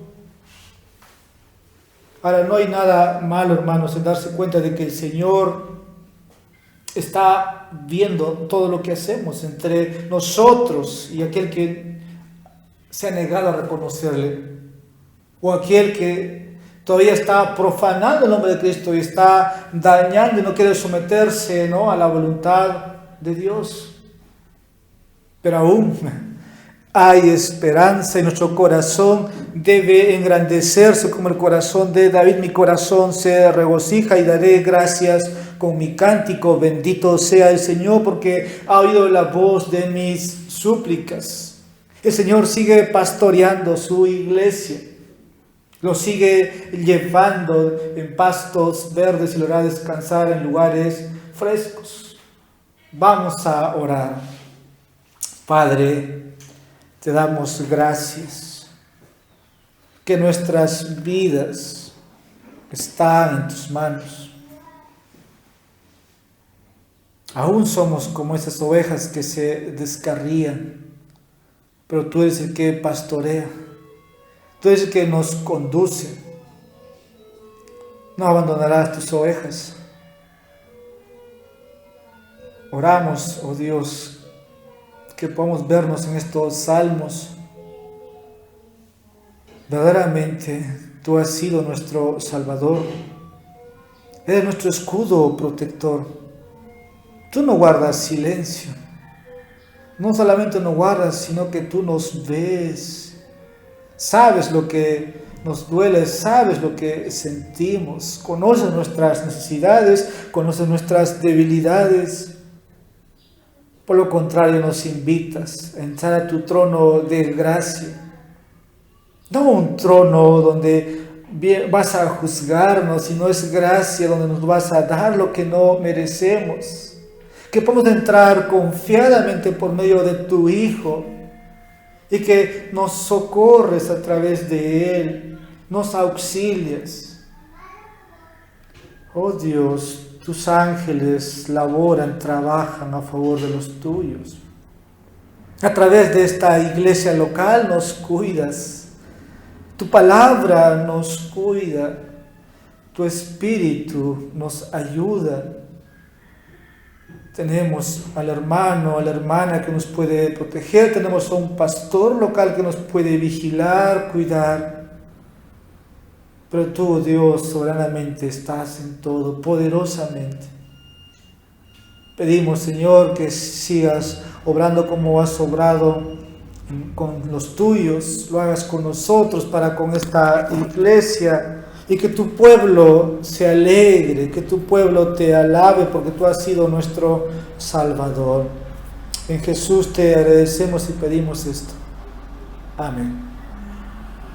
Ahora, no hay nada malo, hermanos, en darse cuenta de que el Señor está viendo todo lo que hacemos entre nosotros y aquel que se ha negado a reconocerle, o aquel que todavía está profanando el nombre de Cristo y está dañando y no quiere someterse, ¿no?, a la voluntad de Dios. Pero aún hay esperanza y nuestro corazón debe engrandecerse como el corazón de David. Mi corazón se regocija y daré gracias con mi cántico. Bendito sea el Señor, porque ha oído la voz de mis súplicas. El Señor sigue pastoreando su iglesia. Lo sigue llevando en pastos verdes y lo hará descansar en lugares frescos. Vamos a orar. Padre, te damos gracias que nuestras vidas están en tus manos. Aún somos como esas ovejas que se descarrían, pero tú eres el que pastorea, tú eres el que nos conduce. No abandonarás tus ovejas. Oramos, oh Dios, que podamos vernos en estos salmos. Verdaderamente tú has sido nuestro Salvador, eres nuestro escudo protector. Tú no guardas silencio, no solamente nos guardas, sino que tú nos ves, sabes lo que nos duele, sabes lo que sentimos, conoces nuestras necesidades, conoces nuestras debilidades. Por lo contrario, nos invitas a entrar a tu trono de gracia, no un trono donde vas a juzgarnos, sino es gracia donde nos vas a dar lo que no merecemos. Que podemos entrar confiadamente por medio de tu Hijo y que nos socorres a través de Él, nos auxilias. Oh Dios, tus ángeles laboran, trabajan a favor de los tuyos. A través de esta iglesia local nos cuidas, tu palabra nos cuida, tu espíritu nos ayuda. Tenemos al hermano, a la hermana que nos puede proteger, tenemos a un pastor local que nos puede vigilar, cuidar. Pero tú, Dios, soberanamente estás en todo, poderosamente. Pedimos, Señor, que sigas obrando como has obrado con los tuyos, lo hagas con nosotros, para con esta iglesia, y que tu pueblo se alegre, que tu pueblo te alabe, porque tú has sido nuestro Salvador. En Jesús te agradecemos y pedimos esto. Amén.